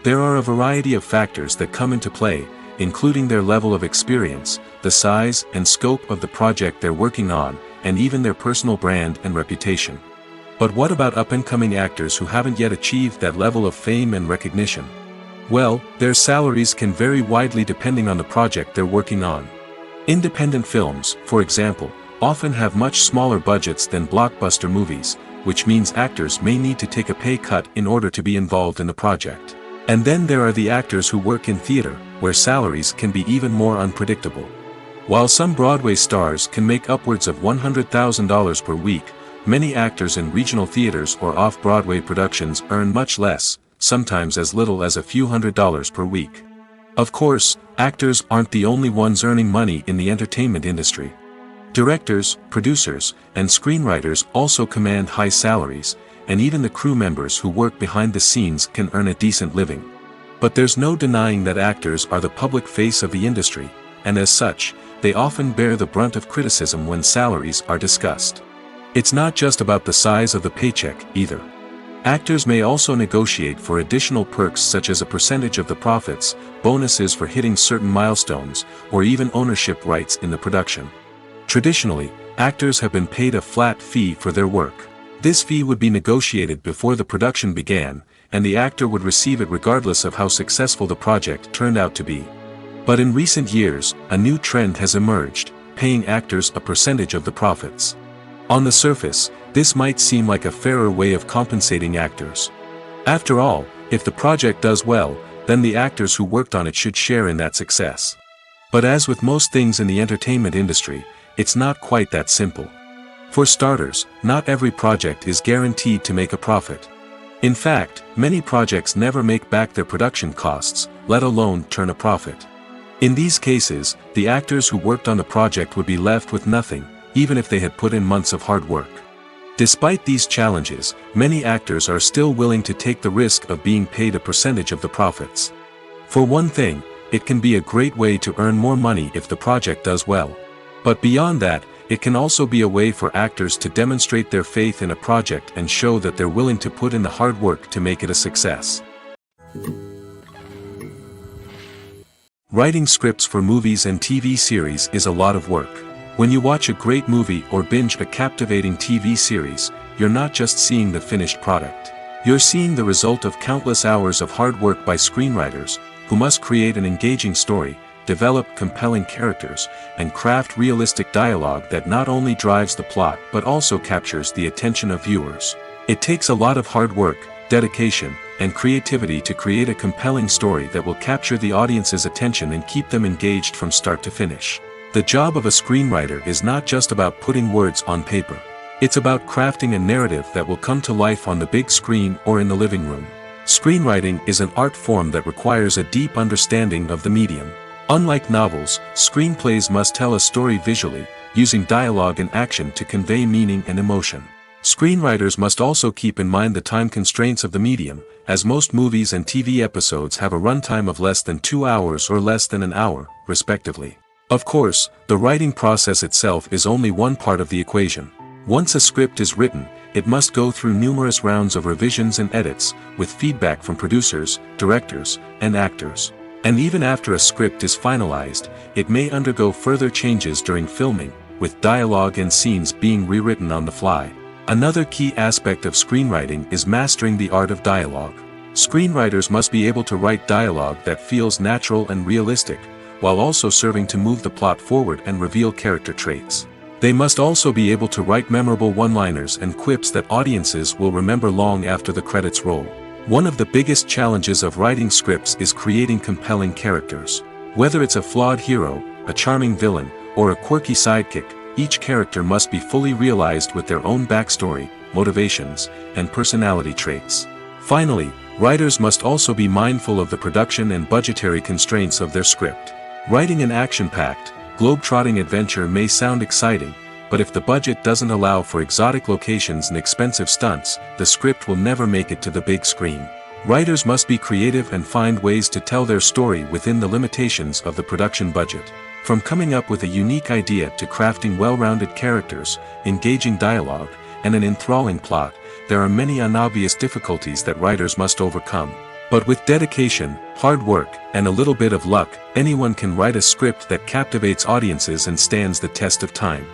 Speaker 1: There are a variety of factors that come into play, including their level of experience, the size and scope of the project they're working on, and even their personal brand and reputation. But what about up-and-coming actors who haven't yet achieved that level of fame and recognition? Well, their salaries can vary widely depending on the project they're working on. Independent films, for example, often have much smaller budgets than blockbuster movies, which means actors may need to take a pay cut in order to be involved in the project. And then there are the actors who work in theater, where salaries can be even more unpredictable. While some Broadway stars can make upwards of $100,000 per week, many actors in regional theaters or off-Broadway productions earn much less, sometimes as little as a few $100s per week. Of course, actors aren't the only ones earning money in the entertainment industry. Directors, producers, and screenwriters also command high salaries, and even the crew members who work behind the scenes can earn a decent living. But there's no denying that actors are the public face of the industry, and as such, they often bear the brunt of criticism when salaries are discussed. It's not just about the size of the paycheck, either. Actors may also negotiate for additional perks such as a percentage of the profits, bonuses for hitting certain milestones, or even ownership rights in the production. Traditionally, actors have been paid a flat fee for their work. This fee would be negotiated before the production began, and the actor would receive it regardless of how successful the project turned out to be. But in recent years, a new trend has emerged, paying actors a percentage of the profits. On the surface, this might seem like a fairer way of compensating actors. After all, if the project does well, then the actors who worked on it should share in that success. But as with most things in the entertainment industry, it's not quite that simple. For starters, not every project is guaranteed to make a profit. In fact, many projects never make back their production costs, let alone turn a profit. In these cases, the actors who worked on the project would be left with nothing, even if they had put in months of hard work. Despite these challenges, many actors are still willing to take the risk of being paid a percentage of the profits. For one thing, it can be a great way to earn more money if the project does well. But beyond that, it can also be a way for actors to demonstrate their faith in a project and show that they're willing to put in the hard work to make it a success. Writing scripts for movies and TV series is a lot of work. When you watch a great movie or binge a captivating TV series, you're not just seeing the finished product. You're seeing the result of countless hours of hard work by screenwriters, who must create an engaging story, develop compelling characters, and craft realistic dialogue that not only drives the plot but also captures the attention of viewers. It takes a lot of hard work, dedication, and creativity to create a compelling story that will capture the audience's attention and keep them engaged from start to finish. The job of a screenwriter is not just about putting words on paper. It's about crafting a narrative that will come to life on the big screen or in the living room. Screenwriting is an art form that requires a deep understanding of the medium. Unlike novels, screenplays must tell a story visually, using dialogue and action to convey meaning and emotion. Screenwriters must also keep in mind the time constraints of the medium, as most movies and TV episodes have a runtime of less than 2 hours or less than an hour, respectively. Of course, the writing process itself is only one part of the equation. Once a script is written, it must go through numerous rounds of revisions and edits, with feedback from producers, directors, and actors. And even after a script is finalized, it may undergo further changes during filming, with dialogue and scenes being rewritten on the fly. Another key aspect of screenwriting is mastering the art of dialogue. Screenwriters must be able to write dialogue that feels natural and realistic, while also serving to move the plot forward and reveal character traits. They must also be able to write memorable one-liners and quips that audiences will remember long after the credits roll. One of the biggest challenges of writing scripts is creating compelling characters. Whether it's a flawed hero, a charming villain, or a quirky sidekick, each character must be fully realized with their own backstory, motivations, and personality traits. Finally, writers must also be mindful of the production and budgetary constraints of their script. Writing an action-packed, globe-trotting adventure may sound exciting, but if the budget doesn't allow for exotic locations and expensive stunts, the script will never make it to the big screen. Writers must be creative and find ways to tell their story within the limitations of the production budget. From coming up with a unique idea to crafting well-rounded characters, engaging dialogue, and an enthralling plot, there are many unobvious difficulties that writers must overcome. But with dedication, hard work, and a little bit of luck, anyone can write a script that captivates audiences and stands the test of time.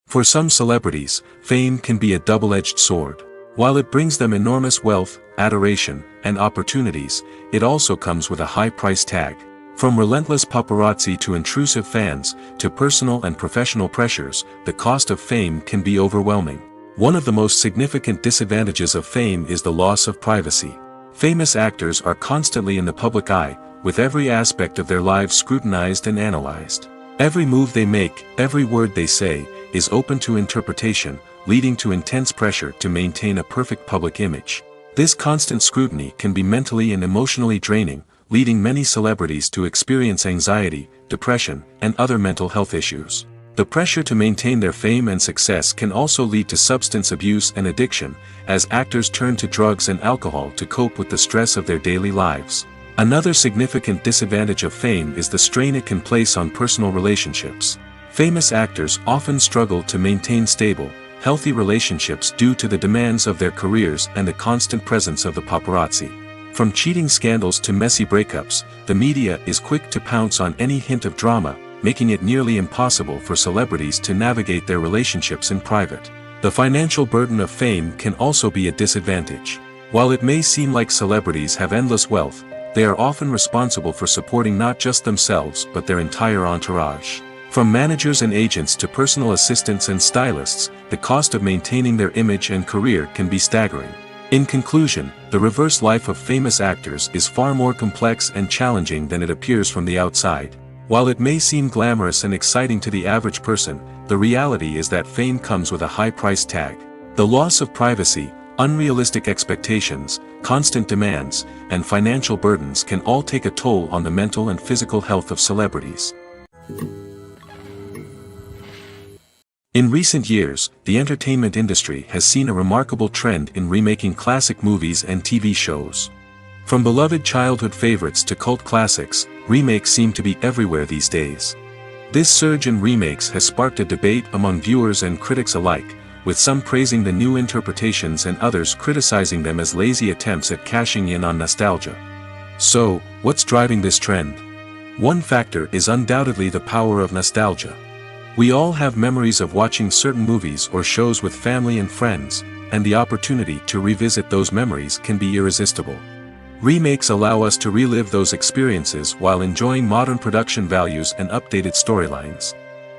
Speaker 1: For some celebrities, fame can be a double-edged sword. While it brings them enormous wealth, adoration, and opportunities, it also comes with a high price tag. From relentless paparazzi to intrusive fans, to personal and professional pressures, the cost of fame can be overwhelming. One of the most significant disadvantages of fame is the loss of privacy. Famous actors are constantly in the public eye, with every aspect of their lives scrutinized and analyzed. Every move they make, every word they say, is open to interpretation, leading to intense pressure to maintain a perfect public image. This constant scrutiny can be mentally and emotionally draining, leading many celebrities to experience anxiety, depression, and other mental health issues. The pressure to maintain their fame and success can also lead to substance abuse and addiction, as actors turn to drugs and alcohol to cope with the stress of their daily lives. Another significant disadvantage of fame is the strain it can place on personal relationships. Famous actors often struggle to maintain stable, healthy relationships due to the demands of their careers and the constant presence of the paparazzi. From cheating scandals to messy breakups, the media is quick to pounce on any hint of drama, making it nearly impossible for celebrities to navigate their relationships in private. The financial burden of fame can also be a disadvantage. While it may seem like celebrities have endless wealth, they are often responsible for supporting not just themselves but their entire entourage. From managers and agents to personal assistants and stylists, the cost of maintaining their image and career can be staggering. In conclusion, the reverse life of famous actors is far more complex and challenging than it appears from the outside. While it may seem glamorous and exciting to the average person, the reality is that fame comes with a high price tag. The loss of privacy, unrealistic expectations, constant demands, and financial burdens can all take a toll on the mental and physical health of celebrities. In recent years, the entertainment industry has seen a remarkable trend in remaking classic movies and TV shows. From beloved childhood favorites to cult classics, remakes seem to be everywhere these days. This surge in remakes has sparked a debate among viewers and critics alike, with some praising the new interpretations and others criticizing them as lazy attempts at cashing in on nostalgia. So, what's driving this trend? One factor is undoubtedly the power of nostalgia. We all have memories of watching certain movies or shows with family and friends, and the opportunity to revisit those memories can be irresistible. Remakes allow us to relive those experiences while enjoying modern production values and updated storylines.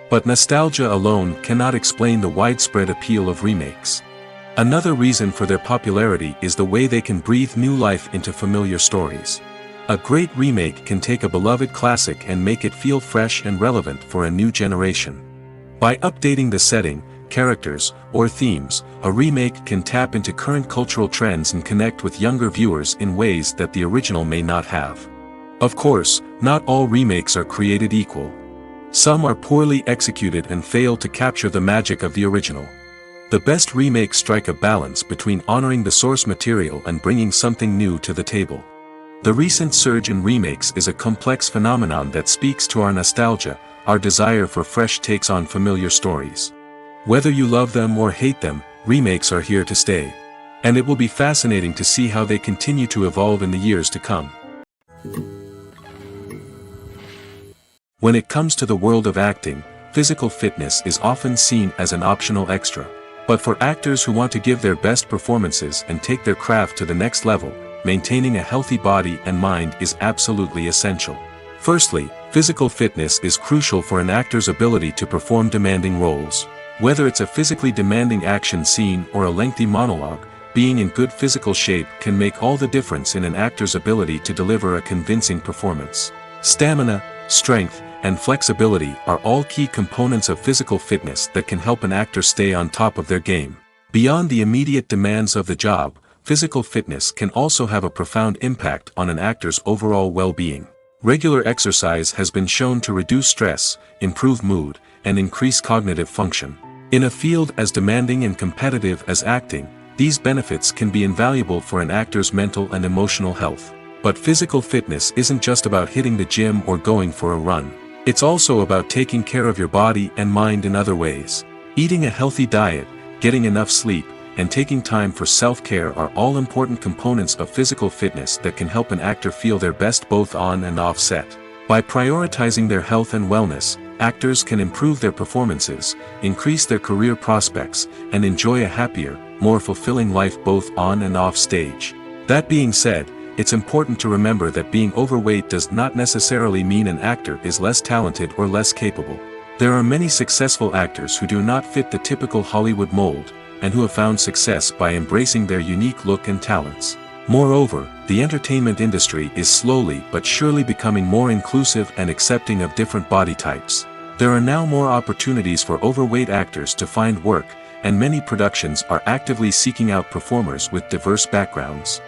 Speaker 1: But nostalgia alone cannot explain the widespread appeal of remakes. Another reason for their popularity is the way they can breathe new life into familiar stories. A great remake can take a beloved classic and make it feel fresh and relevant for a new generation. By updating the setting, characters, or themes, a remake can tap into current cultural trends and connect with younger viewers in ways that the original may not have. Of course, not all remakes are created equal. Some are poorly executed and fail to capture the magic of the original. The best remakes strike a balance between honoring the source material and bringing something new to the table. The recent surge in remakes is a complex phenomenon that speaks to our nostalgia, our desire for fresh takes on familiar stories. Whether you love them or hate them, remakes are here to stay. And it will be fascinating to see how they continue to evolve in the years to come. When it comes to the world of acting, physical fitness is often seen as an optional extra. But for actors who want to give their best performances and take their craft to the next level, maintaining a healthy body and mind is absolutely essential. Firstly, physical fitness is crucial for an actor's ability to perform demanding roles. Whether it's a physically demanding action scene or a lengthy monologue, being in good physical shape can make all the difference in an actor's ability to deliver a convincing performance. Stamina, strength, and flexibility are all key components of physical fitness that can help an actor stay on top of their game. Beyond the immediate demands of the job, physical fitness can also have a profound impact on an actor's overall well-being. Regular exercise has been shown to reduce stress, improve mood, and increase cognitive function. In a field as demanding and competitive as acting, these benefits can be invaluable for an actor's mental and emotional health. But physical fitness isn't just about hitting the gym or going for a run. It's also about taking care of your body and mind in other ways. Eating a healthy diet, getting enough sleep, and taking time for self-care are all important components of physical fitness that can help an actor feel their best both on and off set. By prioritizing their health and wellness, actors can improve their performances, increase their career prospects, and enjoy a happier, more fulfilling life both on and off stage. That being said, it's important to remember that being overweight does not necessarily mean an actor is less talented or less capable. There are many successful actors who do not fit the typical Hollywood mold, and who have found success by embracing their unique look and talents. Moreover, the entertainment industry is slowly but surely becoming more inclusive and accepting of different body types. There are now more opportunities for overweight actors to find work, and many productions are actively seeking out performers with diverse backgrounds.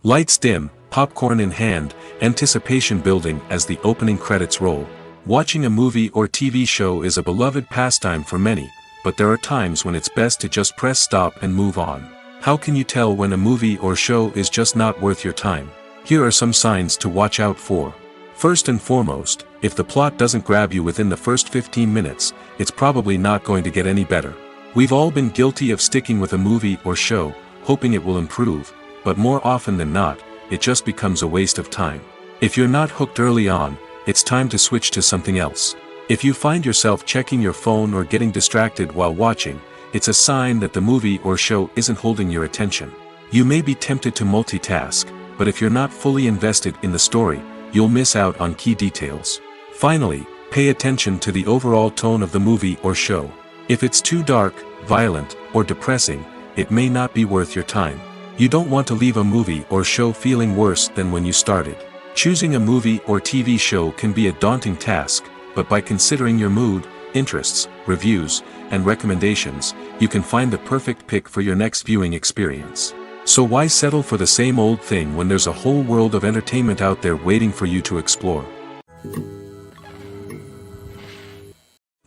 Speaker 1: Lights dim, popcorn in hand, anticipation building as the opening credits roll. Watching a movie or TV show is a beloved pastime for many, but there are times when it's best to just press stop and move on. How can you tell when a movie or show is just not worth your time? Here are some signs to watch out for. First and foremost, if the plot doesn't grab you within the first 15 minutes, it's probably not going to get any better. We've all been guilty of sticking with a movie or show, hoping it will improve, but more often than not, it just becomes a waste of time. If you're not hooked early on, it's time to switch to something else. If you find yourself checking your phone or getting distracted while watching, it's a sign that the movie or show isn't holding your attention. You may be tempted to multitask, but if you're not fully invested in the story, you'll miss out on key details. Finally, pay attention to the overall tone of the movie or show. If it's too dark, violent, or depressing, it may not be worth your time. You don't want to leave a movie or show feeling worse than when you started. Choosing a movie or TV show can be a daunting task, but by considering your mood, interests, reviews, and recommendations, you can find the perfect pick for your next viewing experience. So why settle for the same old thing when there's a whole world of entertainment out there waiting for you to explore?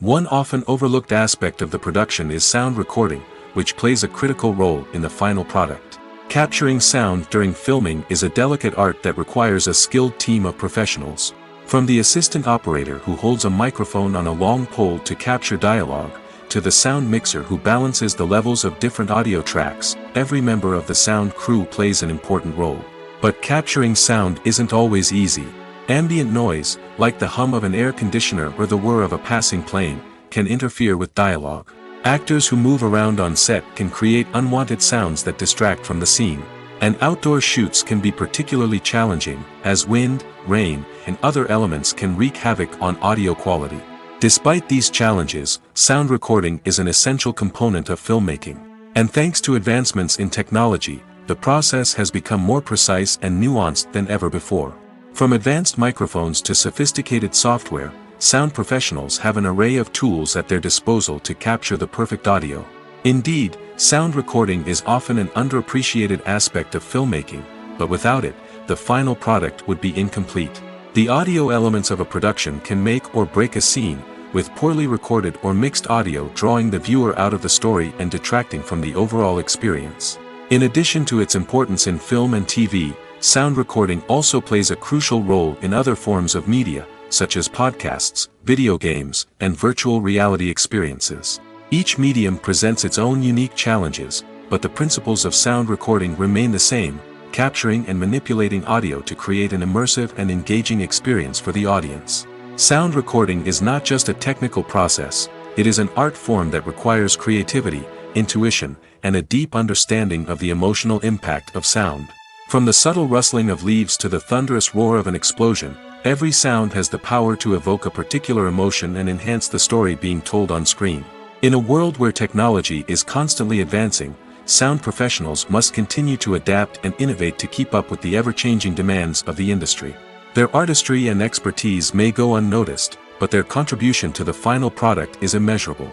Speaker 1: One often overlooked aspect of the production is sound recording, which plays a critical role in the final product. Capturing sound during filming is a delicate art that requires a skilled team of professionals. From the assistant operator who holds a microphone on a long pole to capture dialogue, to the sound mixer who balances the levels of different audio tracks, every member of the sound crew plays an important role. But capturing sound isn't always easy. Ambient noise, like the hum of an air conditioner or the whir of a passing plane, can interfere with dialogue. Actors who move around on set can create unwanted sounds that distract from the scene. And outdoor shoots can be particularly challenging, as wind, rain, and other elements can wreak havoc on audio quality. Despite these challenges, sound recording is an essential component of filmmaking. And thanks to advancements in technology, the process has become more precise and nuanced than ever before. From advanced microphones to sophisticated software, sound professionals have an array of tools at their disposal to capture the perfect audio. Indeed, sound recording is often an underappreciated aspect of filmmaking, but without it, the final product would be incomplete. The audio elements of a production can make or break a scene, with poorly recorded or mixed audio drawing the viewer out of the story and detracting from the overall experience. In addition to its importance in film and TV, sound recording also plays a crucial role in other forms of media, such as podcasts, video games, and virtual reality experiences. Each medium presents its own unique challenges, but the principles of sound recording remain the same, capturing and manipulating audio to create an immersive and engaging experience for the audience. Sound recording is not just a technical process, it is an art form that requires creativity, intuition, and a deep understanding of the emotional impact of sound. From the subtle rustling of leaves to the thunderous roar of an explosion, every sound has the power to evoke a particular emotion and enhance the story being told on screen. In a world where technology is constantly advancing, sound professionals must continue to adapt and innovate to keep up with the ever-changing demands of the industry. Their artistry and expertise may go unnoticed, but their contribution to the final product is immeasurable.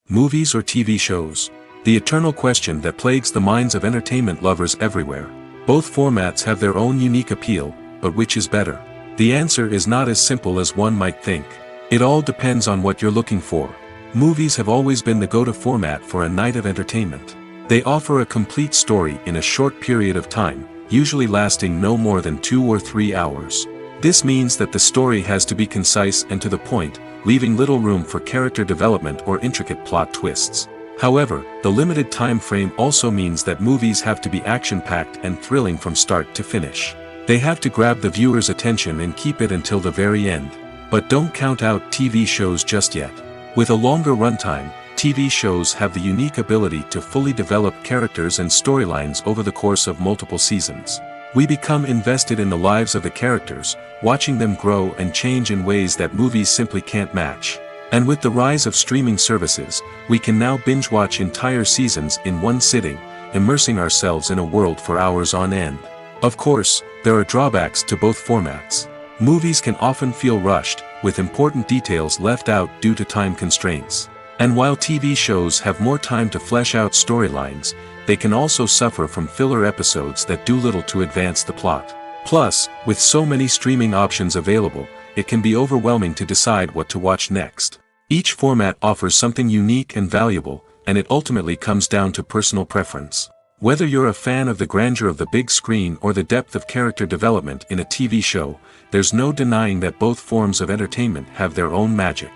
Speaker 1: Movies or TV shows? The eternal question that plagues the minds of entertainment lovers everywhere. Both formats have their own unique appeal, but which is better? The answer is not as simple as one might think. It all depends on what you're looking for. Movies have always been the go-to format for a night of entertainment. They offer a complete story in a short period of time, usually lasting no more than 2 or 3 hours. This means that the story has to be concise and to the point, leaving little room for character development or intricate plot twists. However, the limited time frame also means that movies have to be action-packed and thrilling from start to finish. They have to grab the viewer's attention and keep it until the very end. But don't count out TV shows just yet. With a longer runtime, TV shows have the unique ability to fully develop characters and storylines over the course of multiple seasons. We become invested in the lives of the characters, watching them grow and change in ways that movies simply can't match. And with the rise of streaming services, we can now binge-watch entire seasons in one sitting, immersing ourselves in a world for hours on end. Of course, there are drawbacks to both formats. Movies can often feel rushed, with important details left out due to time constraints. And while TV shows have more time to flesh out storylines, they can also suffer from filler episodes that do little to advance the plot. Plus, with so many streaming options available, it can be overwhelming to decide what to watch next. Each format offers something unique and valuable, and it ultimately comes down to personal preference. Whether you're a fan of the grandeur of the big screen or the depth of character development in a TV show, there's no denying that both forms of entertainment have their own magic.